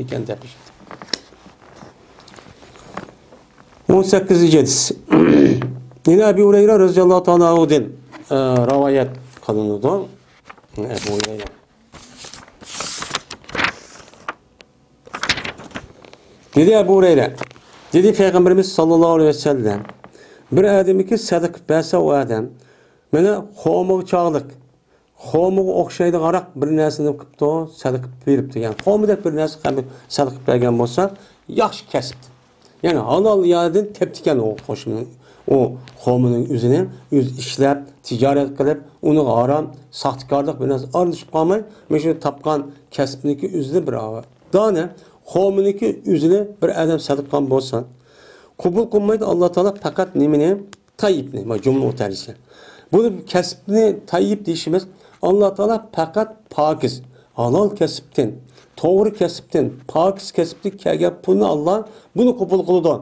ekan deb. 18. hadis. Yine Ebu Hureyre radıyallahu ta'ala anhu'dan rivayet kılındı. Ebu Hureyre. Dedi Ebu Hureyre. Dedi Peygamberimiz sallallahu aleyhi ve sellem. Bir adamiki sadık bese o adam. Mene xomuğu çağlık. Xomuğu okşaydı qarak bir narsani qıptı, sadık beripti. Yani xomuğu bir narsa sadık bergen bolsa, yaxşı kesipti. Yani halal yerden teptiken o hoşunun, o xomuğun üzerine yüz işlep, ticaret kılıp, onu aram, sahtekarlık biraz arışıp kalmayı, mesela tapkan kesipniki üzerine bir ağır. Daha ne? Xomuğunki üzerine bir adam sadıkkan bolsan, kubul kılmaydı Allah Teala fakat nemini tayyipni, cümle otelisi. Bunu kesipni tayyip deyişimiz Allah Teala fakat pakiz, halal kesipten, doğru kesipten, pakiz kesipten kelgen pulunu Allah bunu kubul kılıdı.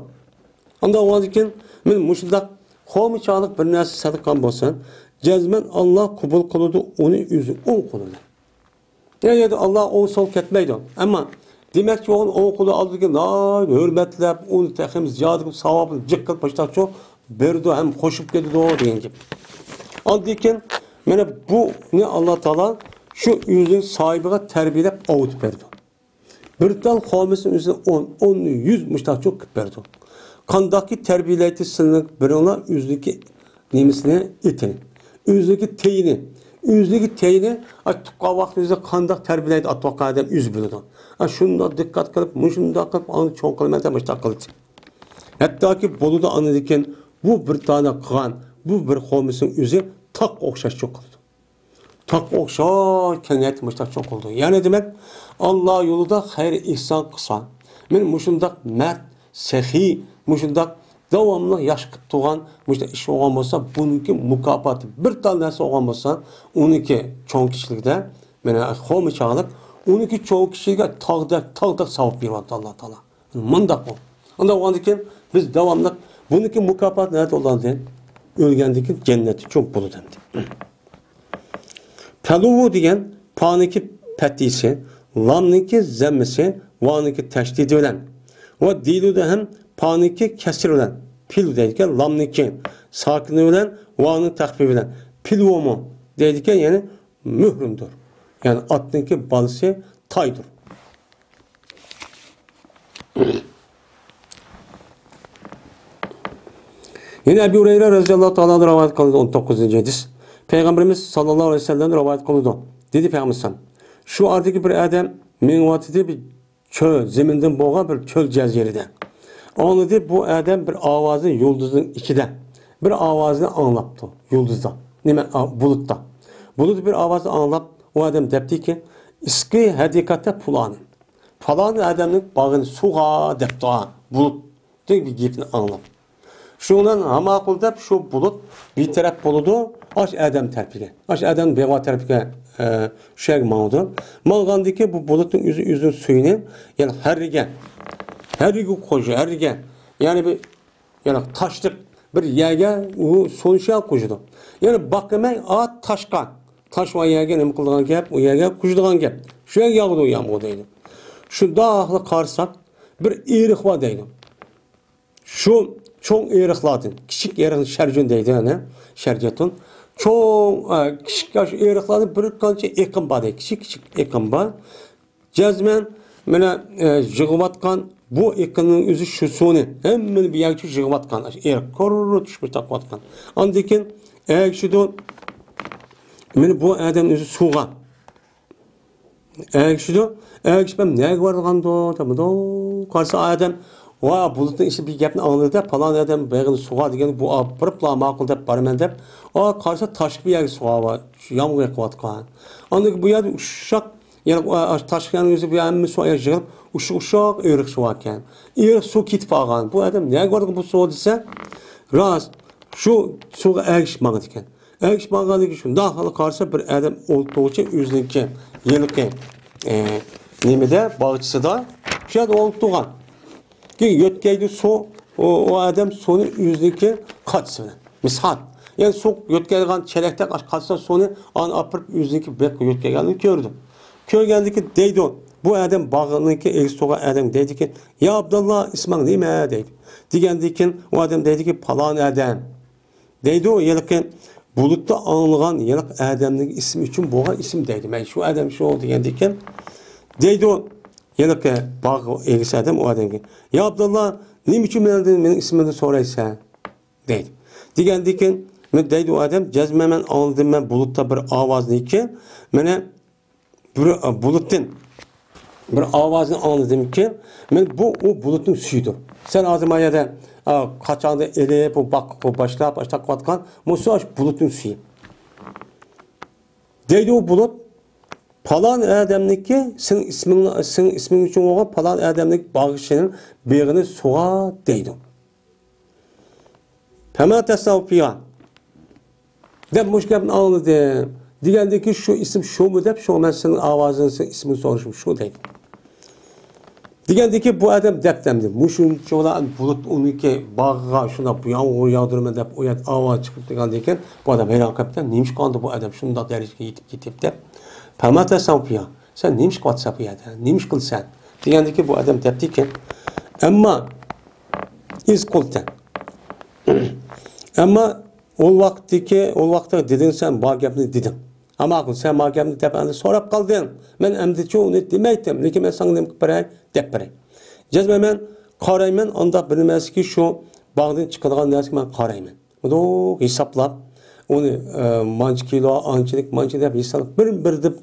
Onda o vaziken men muşuldak xomu çağlık bir narsa sadıkkan bolsan, cezmen Allah kubul kılıdı onu yüzü on kılıdı. Yani Allah on sol ketmeydi. Ama Demek ki onun kulu aldı ki, hürmetlep, onu tekimiz ziyadı savabını cıkkıp başta çok berdi hem koşup geldi o deyin gibi. Andikin, yani bu ne Allah Teala şu yüzün sahibine terbiyelep avutup verdi. Bir dal kavmesinin üzerine 10, 100 müştak çok kıp verdi. Kandaki terbiyeleyti sınırlık bir ona yüzdeki nimesine etini. Yüzdeki teyini. Yüzdeki teyini tukka vaktimizde kandak terbiyeleyti atvaka edem yüz bildi. Şunda dikkat kılıp, şunda kılıp, anı çoğun kılmaya müştak kılıp. Hatta ki Bolu'da anıdiken bu bir tane kan, bu bir kavmesinin yüzü tak okşaş çok oldu. Tak okşaş kengayet müştak çok oldu. Yani demek Allah yolunda hayır ihsan kısa. Men muşundak mert, sehi, muşundak devamlı yaş tuğan muşundak iş olgan olsa bununki mukapatı bir tanesi olgan olsa onunki çoğun kişilikte kavmi çağılık onunki çoğun kişilikte tağdak savap bir vaat Allah Teala. Mındak o. Onda o andaki biz devamlı bununki mukapatı nerede olan diye ölgendeki cenneti çok bulu demdi. Peluvu diyen paniki petisi, lamniki zemmisi, vaniki teşdidi olan. O dilu da hem paniki kesir olan. Pilu deyken lamniki sakini olan, vanı takbir olan. Pilu mu deyken yani mührümdür. Yani atınki balısı taydır. Yine Ebu Hureyre radıyallahu ta'ala rivayet kıldı 19. hadis. Peygamberimiz sallallahu aleyhi ve sellem rivayet kıldı. Dedi Peygamberimiz şu ardaki bir adam minvatide bir çöl, zeminden boğan bir çöl ceziride. Onu dedi bu adam bir avazı yıldızın ikide. Bir avazını anlattı yıldızda. Nime bulutta. Bulut bir avazı anlap o adam depti ki iski hadikate pulanın. Falan adamın bağını suğa depti bulut. Diye bir gifini anlap. Şundan hamakul dep şu bulut bir taraf buludu. Aş adam terpige. Aş adam beva terpige şey mağdu. Malgandaki bu bulutun yüzün suyunu yani her koşu her yani bir yani taşlık bir yerge o sonuçya koşudu. Yani bakımay at taşkan. Taş var yerge ne kıldıgan gap o yerge koşuduğan gap. Şu yağdı o yağmur deydi. Şu dağlı karsak bir irik var deydi. Şu çok eğrikladın. Küçük eğrik şercün deydi yani. Şercetun. Çok küçük eğrikladın bir kanca ekim var. Küçük ekim var. Cezmen mene jığıvatkan bu ekinin üzü şu sonu. Hemen bir yakçı jığıvatkan. Eğrik koruru düşmüş takvatkan. Andikin eğik şudu mene bu adam üzü suğa. Eğik şudu eğik şudu ne vardı tamam karşı adam va bulutun işi bir gapni anladı falan adam beg'ini suğa degan bu apırıpla ma'qul deb baraman deb o qarşı taşqi bir yer suğa var yağmur yaqayotgan andak bu yer uşaq yani taşqan o'zi bu hamma suğa yig'ib uşaq eriq suğa ekan eriq suv ketib qolgan bu adam ne ko'rdi bu suv desa rost shu suvga erishmagan ekan erishmaganligi shundoq qarshi bir adam o'ltovchi o'ziniki yilqi nimada bog'chisida shu yerda o'ltirgan ki yotkaydi su o adam sonu yüzdeki kaçsın. Misal. Yani su yotkaygan çelekte kaçsa sonu an apırıp yüzdeki bek yotkayganını gördüm. Görgendeki deydi o. Bu adam bağındaki eksoğa adam dedi ki ya Abdullah ismin neyme deydi. Digendikin o adam dedi ki falan adam. Deydi o yılki bulutta anılgan yılk adamın ismi için boğan isim deydi. Ben şu adam şu oldu digendikin. Deydi o. Yani ki bağ egisi adam o adam ki ya Abdullah ne biçim benim ismini soraysa deydi. Digendikin men deydi o adam cezmemen anladım ben bulutta bir avazını ki mene bir bulutun bir avazını anladım ki men bu o bulutun suyudur. Sen azmayada kaçanda elep o bak o başlap katkan musaş bulutun suyu. Deydi o bulut falan adamniki senin ismin için olan falan adamniki bağışının birini suğa deydi. Hemen tasavvufiya. Dep müşkabın anladı. Digendeki şu isim şu mu dep şu ben senin avazının ismini soruşum şu deydi. Digendeki bu adam dep demdi. Muşun çoğulan bulut onunki bağa şuna bu yağmur yağdırma dep o yat avaz çıkıp digendeki bu adam heyran kaptan neymiş kaldı bu adam şunu da derişke yitip dep. Pamata savpiya. Sen neymiş WhatsApp ya? Neymiş kılsan? degandiki bu odam debdi ekan. Ammo iz qulta. Ammo o vaqtda deding sen bor gapni deding. Ammo sen bor gapni deb endi so'rab qolding. Men endi-chi uni demaydim, lekin men senga nima qilib beray deb beray. Jazman men qarayman, unda bir nimaski shu bog'dan chiqadigan narsaga men qarayman. Bunu hisoblab, uni manch kilo, anchilik, manchi deb hisoblab bir deb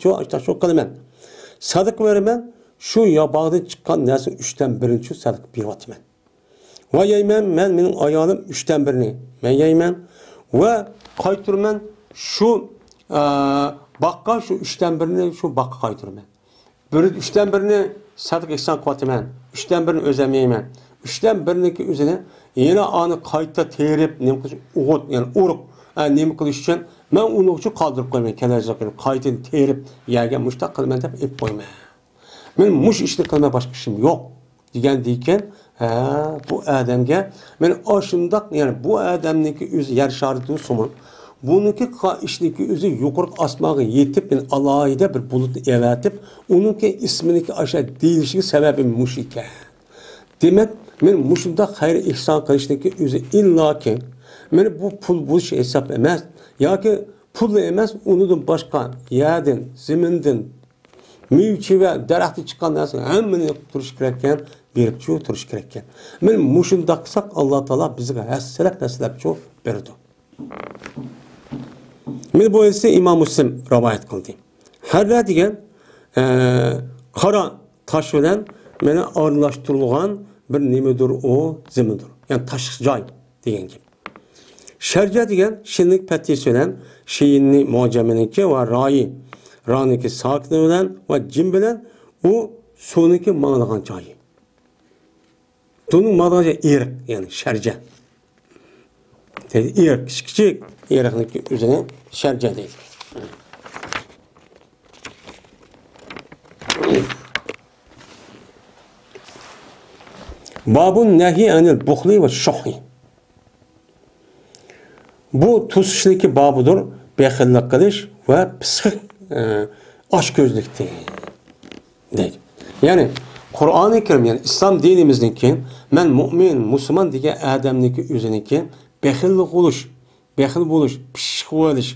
shu qilaman. Sadiq beraman, shu yo bog'dan chiqqan narsa 3dan 1-chi sadiq beryapman. Va yeyman, men mening ayolim 3dan 1ni men yeyman va qaytirman shu baqqa shu 3dan 1ni shu baqqa qaytirman. 3dan 1ni sadiq ihson qilaman, 3dan 1ni o'zim yeyman. 3dan 1niki o'zini yana ani qayta terib, nima qilish, o'g'it, ya'ni urug' nima qilish uchun men uni uchun qoldirib qo'yman, kelajakni qayta terib yerga mushtaq qilman deb ep qo'yman. Men mush ishni qilmay boshqa ishim yo'q degandikan, bu odamga men oshundoq, ya'ni bu odamniki o'zi yer sharida sumun. Buniki ishniki o'zi yuqori osmonga yetib, men alohida bir bulutni evatib, uningki isminiki asha deyilishiga sababi mush ekan. Demak, men mushunda xayr ihson qilishniki o'zi illoki men bu pul bo'lish hisob emas, yoki pul emas, unidan boshqa yerdan, zamindan, mevchi va daraxtdan chiqqan narsa hammani turish kerak ekan, berib turish kerak ekan. Men mushunda qilsak, Alloh taolo bizga hassalab berdi. Men bu esa Imom Muslim rivoyat qildi. Harra degan qora tosh bilan meni aralashtirilgan bir nimadir o zamindir. Yani taşıq joy degan gap. Sharja degan shinlik patisi bilan shiyinni mojaminiki va roniki sakni bilan va jim bilan u suvniki manglagan joyi. Buning ma'nosi eriq, yani sharja. Eriq kichik eriqniki o'zini sharja deydi. Babun nehi anil buxli ve şuhi. Bu tusuşliki babudur, bexillik qilish ve psixik ochko'zlik deydi. Yani Qur'oni Karim, yani İslam dinimizdeki men mu'min, musulmon degan odamniki o'ziniki bexil bo'lish, psixik bo'lish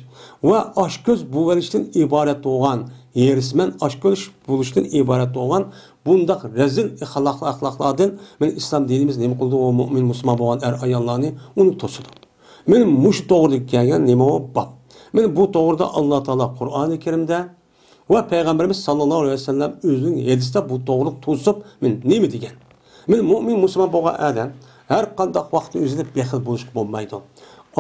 ve ochko'z bo'lishdan iborat bo'lgan, yerismen ochko'z bo'lishdan iborat bo'lgan bundaq rezil axloqlardan men İslam dinimiz nima qildi, o mu'min musulmon bo'lgan ayollarni uni to'sidi. Men mush to'g'ri kelgan nima o bab. Men bu to'g'rida Alloh taolo Qur'oni Karimda ve Peygamberimiz sallallahu aleyhi ve sellem o'zining hadisida bu to'g'rilik to'sib men nima degan. Men mu'min musulmon bo'lgan odam har qanday vaqtda o'zida bexil bo'lish bo'lmaydi.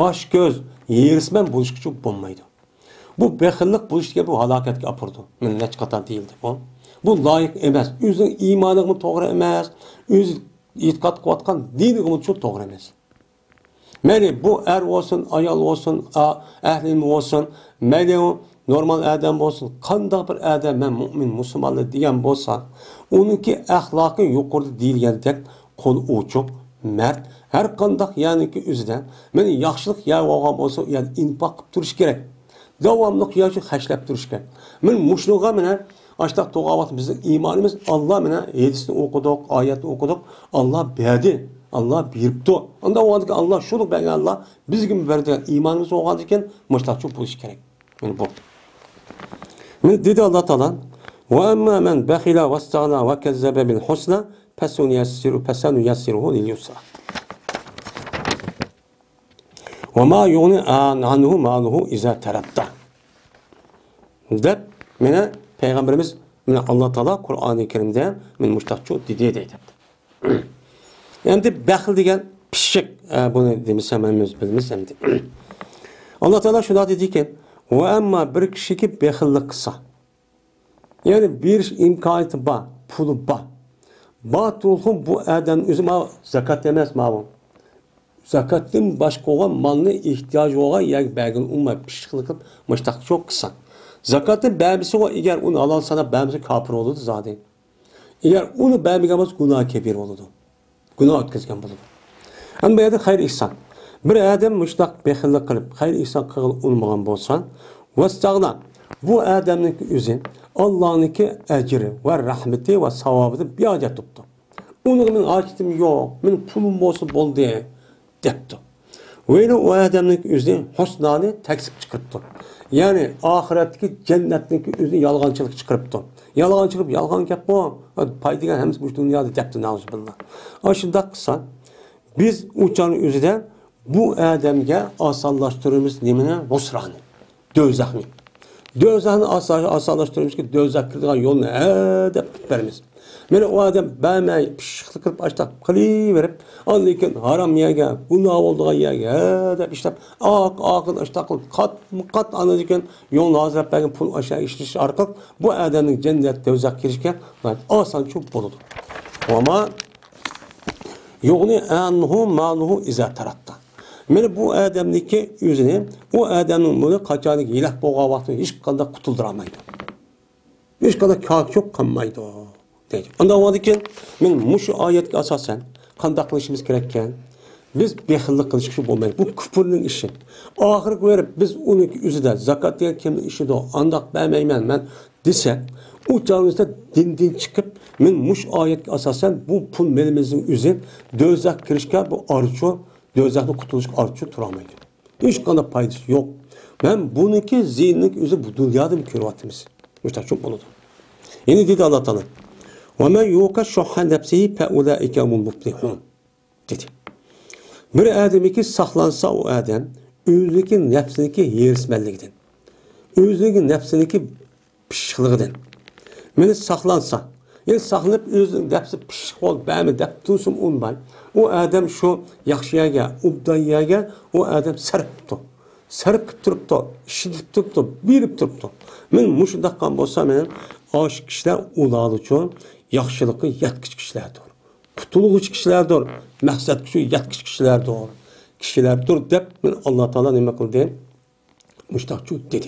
Ochko'z, yerismen bo'lish uchun bo'lmaydi. Bu bexillik bo'lishga bu halokatga apurdi. Men nech qator deyildi bu. Bu loyiq emas. O'zining iymoniga to'g'ri emas. O'zi e'tiqod qilayotgan diniga uchun to'g'ri emas. Meni bu er olsun, ayol olsun, ahlim olsun, meni normal adam olsun, qanday bir adam men mu'min musulmonlar degan bo'lsa, uniki axloqi yuqori deyilgandek qo'l ochiq, mard, har qanday ya'niki o'zidan meni yaxshilik olgan bo'lsa, yani infoq qilib turish kerak. Davomli yoki xashlab turish kerak. Men mushnuga meni Açtaq to'g'ri bizning iymonimiz Allah meni hadisni o'qidik, oyatni o'qidik, Allah berdi, Allah beribdi. Unda o'g'andiki Allah shuni bergan, Allah bizga bergan iymonimiz o'g'andi ekan, mushtlaqchi bo'lish kerak. Men bu. Men dedi Allah taolo: "Va amma man bakhila wastagna wa kazzaba bil husna fasanu yassiruhu lil yusra." Wa ma yughni anhu maluhu iza taradda. Deb meni Peygamberimiz Allah Teala Kur'an-ı Kerim'de men muştaqçı dedi deydi. Endi baxil degan pishik buni demisam biz bilamiz endi. Allah Teala shunda dediki: "Va amma bir kishiki baxillik qilsa, ya'ni bir imkoniyati bor, puli bor. Batulhum bu odam o'zi zakat emas ma'lum. Zakatdan boshqa olan malni ehtiyoji olan yoki bag'in umma pishiklik qilib muştaqçı qilsa, zakatın bəbisi o, eğer onu alan sana bəbisi kafir olurdu zaten. Eğer onu bəbigamaz günah kebir olurdu. Günah ötkizgen bulurdu. Ama bu yerde hayır ihsan. Bir adam müştak bexillik kılıp, hayır ihsan kılıb olmagan bolsan, vastağına, Bu Adem'ninki üzün Allah'ınki ecri ve rahmeti ve savabını bir acet tuttu. Onun men acitim yok, men pulum olsa boldu depti. Öyle o Adem'ninki üzün husnani teksip çıkarttı. Yani ahiretteki cennetninki üzün yalgancılık çıkarttı. Yalgancılık, yalgan gap bu. Paydigan hemisi bu dünyada depti nauzubillah. Aşında kısa biz uçanın üzüden bu Adem'ge asallaştırırız nemine nusrani, dözahni. Dözahni asallaştırırız ki dözah kırdıgan yolunu dep verimiz. Mene o adam bämey pişiklik kılıp açtaq kılıverip, anlayken haram yege, günah olduğu yege dep işlep, akın açtaq kat anlayken yolunu hazırlap belki pul aşağı işliş arqaq bu adamın cennet dözah kirişken asan çok boludu. Ama yoğuni anhu maluhu iza taratta. Mene bu adamniki yüzünü, o adamın bunu kaçanı ilah boğa vaxtı hiç kadar kutuldıramaydı. Hiç kadar kağıt çok kanmaydı. Ondan oldu ki, men muşu ayetke asasen, kandak kılışımız gerekken, biz behillik kılışışı olmayız. Bu küfürün işi. Ahir verip biz onun üzüde, zakat diye kimin işi de o, andak beğenmeymen men desek, o canımızda din çıkıp, men muş ayetke asasen, bu pul melimizin üzü, dözak kirişken bu arço, dözaklı kutuluş arço turamaydı. Hiç kadar paydası yok. Ben bununki zihinlik üzü bu dünyada bir kürvatimiz. İşte çok oludu. Yeni dedi Allah Teala. وَمَنْ يُوْقَ شُحَّ نَفْسِهِ فَاُولَٰئِكَ هُمُ الْمُفْلِحُونَ dedi. Bir adamiki saklansa o adam, özünün nefsiniki yerismenliğinden, özünün nefsiniki pişikliğinden. Meni saklansa, yani saklanıp özünün nefsi pişik ol, bämi dep tursun unbay. O adam şu yaxşıyaga, ubdayaga, o adam sarıptı. Sarıp turuptu, işitip turuptu, birip turuptu. Men muşundaqan bolsa men aşık kişiler ulalıçı, yaxşılıkı yetkich kişilerdir. Kutuluğuç kişilerdir. Məqsəd kişi yetkich kişilerdir. Kişilerdir dep men Allah Teala nima qildi? Müştaqçı dedi.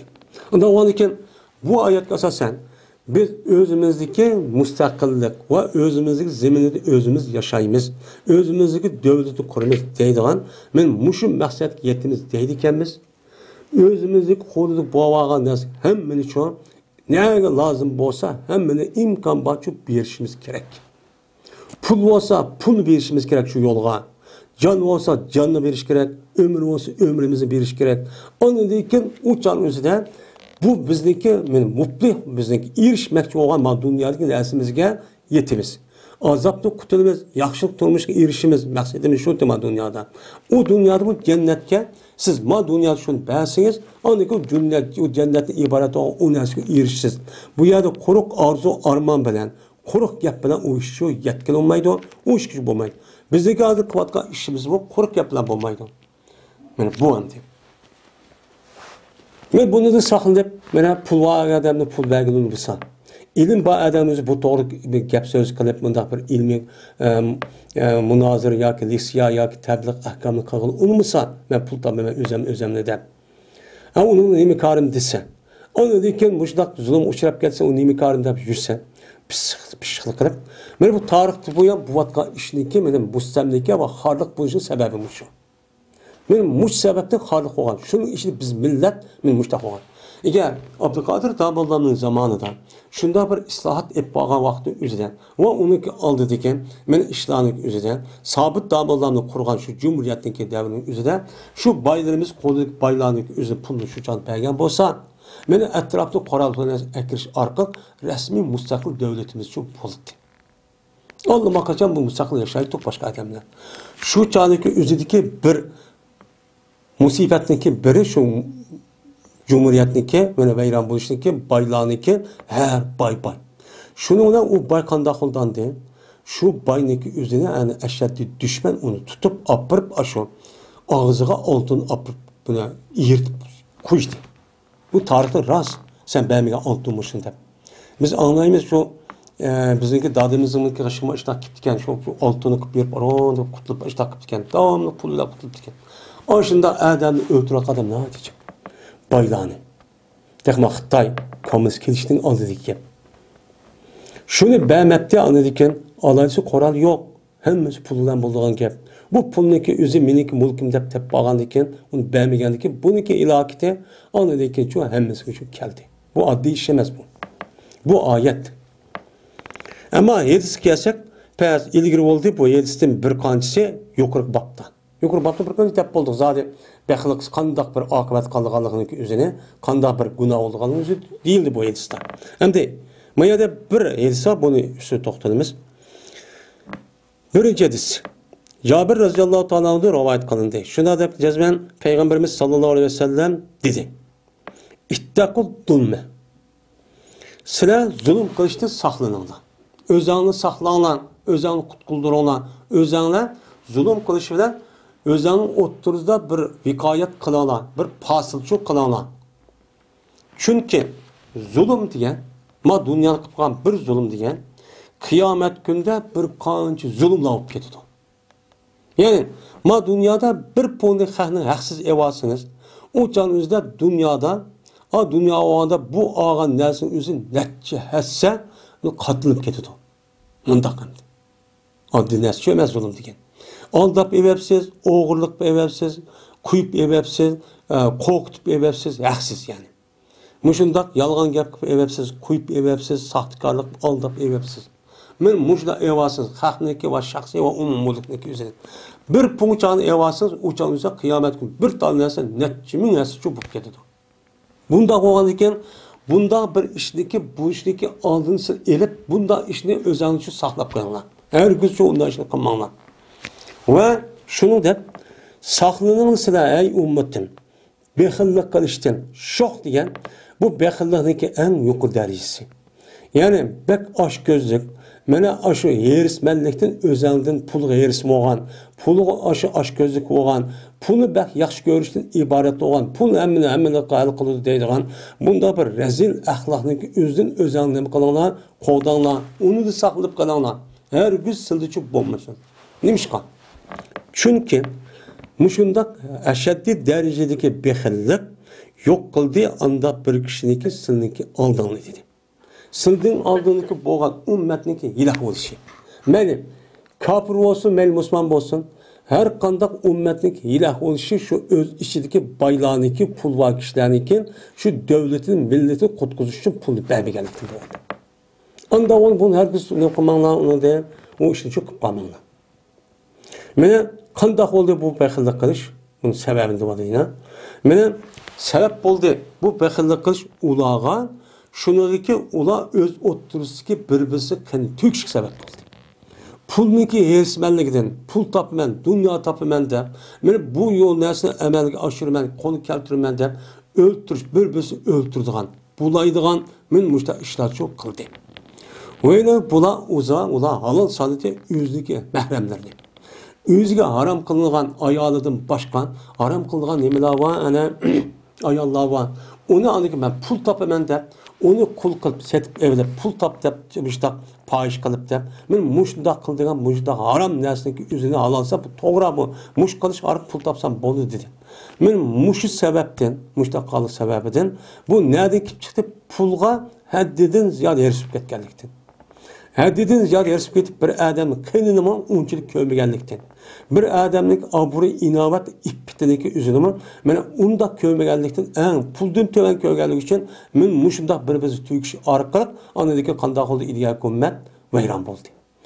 Ondan o için bu ayetke asasen biz özümüzdeki müstakillik ve özümüzdeki zemininde özümüz yaşayımız, özümüzdeki devleti kurumuz deydiğen men muşu məqsəd yetimiz deydikenmiz. Özümüzdeki qo'lda bo'lgan narsa hammani uchun nega lazım bo'lsa hammani imkon bor berishimiz kerak. Pul bo'lsa pul berishimiz kerak shu yo'lga. Jon bo'lsa jonni berish kerak, umr bo'lsa umrimizni berish kerak. Ondan keyin u jon o'zida bu bizniki men mutlih bizniki erishmoqchi bo'lgan bu dunyodagi narsamizga yetimiz. Azaplı kutulumuz, yaxşılık turmuşga erişimiz, maqsadimiz şu tema dünyada. O dünyada bu cennetke siz ma dünyada şunu bəsiniz, andaki o cennetin ibaret olan o narsaga erişsiz. Bu yerde quruq arzu arman bilen, quruq gap bilen o iş yetkin olmaydı, o iş gücü olmaydı. Bizdeki hazır kıvatqa işimiz bu quruq gap bilen olmaydı. Yani bu andı. Men bunu da saqlayıp, mena pul var adamni pul belgilini bilsan. İlim bu adamımız bu doğru bir gap söz kılıp bundaq bir ilmi münazir yoki liksiya yoki tabliq ahkamını qilgan unumsa men pul tapaman özümne deb. Ama onun nima karim desa, onu dekin muşdaq zulm uchrab ketsa u nima karim deb yursa, pishqil qilib, men bu tarixda bu ham bu vatqa ishniki mening mustamlika va xorliq bo'lishi sababi shu. Men mush sababdan xorliq bo'lgan. Shuning ishini biz millat men mushtaq bo'lgan. Eğer Abdülkadir Dağbal'ın zamanında şunda bir islahat etbağa vakti üzerinde ve onunki aldı diken men işlanık üzerinde sabit Dağbal'ın kurgan şu Cumhuriyet'teki devrinin üzerinde şu baylarımız kolluk baylarının üzerinde pulunu şu can bergen bolsa meni etrafta qaralğan ekiriş arqaq resmi müstakil devletimiz çok buldu. Allah makacan bu müstakil yaşayıp başka adamlar. Şu çağdaki üzerindeki bir musibetdeki biri şu Cumhuriyetniki, böyle veyran buluşniki, baylaniki, her bay. Şununla o bay kandakıldandı. Şu bayniki üzerine yani eşyatlı düşman onu tutup apırıp aşağı. Ağzıga altın apırıp buna yırtıp koydu. Bu tarihte rast. Sen beğenmeye altınmışsın da. Biz anlayımız şu bizdeki dadımızın kaşıma işte gittiken şu altını kıpırıp arandı kutulup işte gittiken devamlı pulla kutulup gittiken. Aşında adamı öldüren adam ne diyecek? Baylanı. Tekma Xitay komünist kelişinin aldı diken. Şunu beğenmepti anladıkken alayısı koral yok. Hemmesi pulundan bulduğun gap. Bu pulunki özü meniki mulkim dep tep bağan diken onu beğenmeyen diken bununki ilakite anladıkken şu hemmesi şu geldi. Bu adli iş emas bu. Bu ayet. Ama yedisi kelsek, pes ilgiri oldu bu yedisinden bir qanchisi yuqori bapta. Yuqori bapta bir qancha deb boldik. Zodi baxillik qandaq bir oqibat qilganligini o'zini, qandaq bir gunoh bo'lganligini o'zi deyildi bu yedisida. Endi bu yerda bir yedisa buni üstüne to'xtalamiz. Birinci hadis. Jabir radhiyallohu ta'ala rivoyat qilindi. Shunda deb jazman payg'ambarimiz sallallohu alayhi vasallam dedi. İttaqul zulme. Sizlar zulm qilishdan saqlaninglar. O'zingni saqlanglar, o'zingni qutqildiringlar, o'zinglar zulm qilish bilan o'zingni o'ttiringizda bir viqoyat qilinglar, bir posilchilik qilinglar. Chunki zulm degan, ma dunyoda qilgan bir zulm degan, qiyomat kunida bir qancha zulmlar olib ketadi. Yani ma dunyoda bir pondlik haqni haqsiz evarsınız. O canınızda dünyada, a dünya oğanda bu ağan nersin üzün netçe hesse katılıp ketidi. Mundaq qildi. Adli nersi çömez zulüm degen. Aldap evepsiz, oğurluk evepsiz, kuyup evepsiz, korkutup evepsiz, haqsiz yani. Muşundaq yalgan gap evepsiz, kuyup evepsiz, saxtikarlık aldap evepsiz. Men muşla evasız, haqniki ve şahsi ve umumulukniki üzerine. Bir punçanı evasız, uçağınıza kıyamet günü bir tanesi netçimin nesi çubup ketidi. Bunda olgan eken, bunda bir işdeki, bu işdeki aldığınızı elip, bunda işini özünüz için saklap koyunlar. Her gün şu ondan işini kılmanlar. Ve şunu da, saklanın sıra ey ümmetim, bekillik kılıştın, şok diyen, bu bekillikteki en yukarı derecesi. Yani bek aş gözlük, mene aşı yerismenlikten özəngdən pulğa yerismi olğan, pulğa aşı aş gözlük olğan, pulu bək yaxşı görüşdən ibarət olğan, pul həmini qayıl qılıdı deydiğən, bunda bir rezil əxlaqlıqı özdən özəngdən qalanlar, qoğdanlar, onu da saxlayıb qalanlar. Hər gün sildiçi olmasın. Nimişqan? Çünki, müşündaq əşəddi dərəcədəki bexillik yok qıldığı anda bir kişininki silninki aldanlı dedi. Sildin aldığındaki boğan ümmetninki ilah oluşu. Meni kafir olsun, meni Müslüman olsun, her kandak ümmetninki ilah oluşu şu öz içindeki baylağınınki, pul var kişilerinki, şu devletin, milletin kutkuzu için pulu bərbigeliktir bu oldu. Anda bunu herkes ne kumanlar, onu değil, o işini çok kumanlar. Meni kandak oldu bu bəxillik qilish, bunun sebebinde var yine. Meni sebep oldu bu bəxillik qilish ulağa, şununki ula öz oturusiki birbirisi kendi tükşük sebep oldu. Pulniki yerismenlikten, pul tapmen, dünya tapmen de, beni bu yol nersine emelge aşırmen, konu keltürmen de, öldürüş, birbirisi öldürdüğün, bulaydığın, men müşte işler çok kıldı. Öyle bula uza, ula halal sadeti yüzdeki mehremlerdi. Yüzge haram kılınğan ayalıdım başkan, haram kılınğan nemeler var, ayallar var. Onu anlayın ben pul tapmen de, onu kul kılıp setip evlep pul tap dep müştak payiş kılıp dep men muşda kıldığım muşda haram nersindeki üzerine alansa bu toğra bu muş kılış arıp pul tapsam bolu dedi. Men muşu sebepten muşda kalı sebebiden bu nereden çıktı pulga haddidin ziyade erişip ketkenlikten. Haddidin ziyade erişip ketip bir adamın kıyınıma unçilik kömegenlikten. Bir adamlık aburu inavat ippitindeki üzülümü mene unda kömegenlikten en puldun töven kömegenlik için men muşunda birbirimizi tüyküşü arıqarak anadaki kandak oldu ideal kümmet veyran oldu.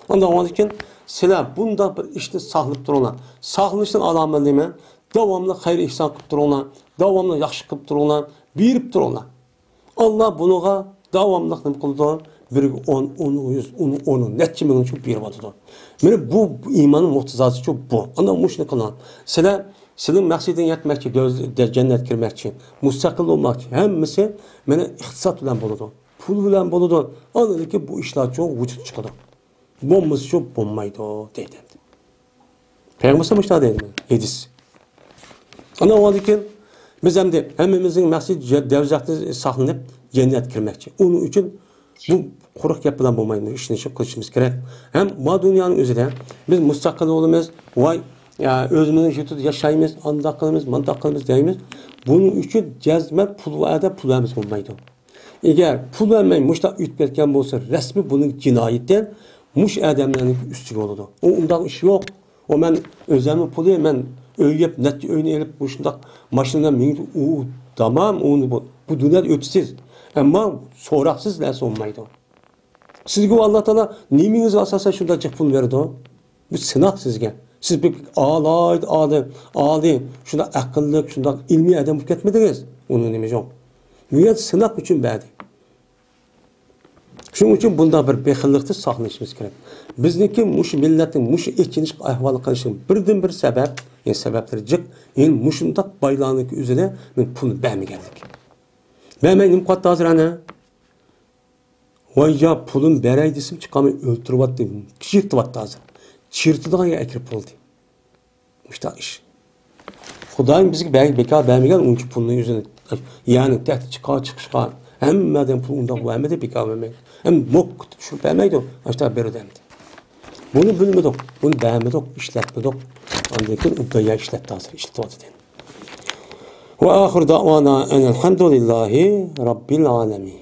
Ondan onun için silah bunda bir işte sağlıp dururlar. Sağlışın alamet değil mi? Devamlı hayır ihsan kıp dururlar. Devamlı yaxşı kıp dururlar. Birip dururlar. Allah bunuğa devamlı kıldı. Bir 10 netçi minin çok bir vatıdı. Mene bu imanın muhtizası çok bu. Ondan muşunu kılan. Senin məqsidin yetməkçi, cennet girməkçi, müstakil olmakçı. Hemmisi mene iktisat bilen boludu. Pul bilen boludu. Anladı ki bu işler çok vücut çıkıdı. Bombası çok bombaydı deydi. Peygamber müştah deydi. Yedis. Ana o ki biz hem de hemmimizin məqsid devzaklı saklanıp cennet girməkçi. Onun için bu kurak yapılan bulmayın. İşini çok kılışımız gerek. Hem bu dünyanın özüde biz müstakil olumuz, vay ya özümüzün jutu yaşayımız, andakılımız, mandakılımız deyimiz. Bunun için cezme pul vada pullarımız olmaydı. Eğer pul vermeyin muşta ütbetken olsa resmi bunun cinayetten muş adamların üstü oldu. O ondan iş yok. O ben özümü pulu ben öğüyep net öğünü elip muşunda maşından mingi tamam onu bu dünyada ötesiz. Ama so'roqsiz narsa olmaydi. Sizga Alloh taolo nemingiz asosan shunday jiq pul berdi? Bu sinoq sizga. Siz bir ali, shunday aqlli, shunday ilmiy odam bo'lib ketmadingiz. Uni nima yo'q. Bu yer sinoq uchun berdi. Shuning uchun bunda bir bexillikdan saqlanishimiz kerak. Bizniki mush millatning mush ichinish ahvoli qilishning birdan-bir sabab, sabablar jiq, mushundaq boylarning o'zida men pul bermaganlik. Bermaynim qatda hozir ana. Voy ya pulun beray desem chiqamay o'ltiryapti. Chirtyapti hozir. Chirtidiganga akirib bo'ldi. Mushta ish. Xudoyim bizga bekor bermagan uncha pulning o'zini, ya'ni taxt chiqishga hammadan pul undoq bo'lmadi, bekor bo'lmaydi. Hem mok tushib bermaydi, ashta beradi. Bunu bilmedik, bunu beğenmedik, işletmedik. Anladık, udaya işletti hazır, işletti. Ve ahir davana enelhamdülillahi Rabbil alemin.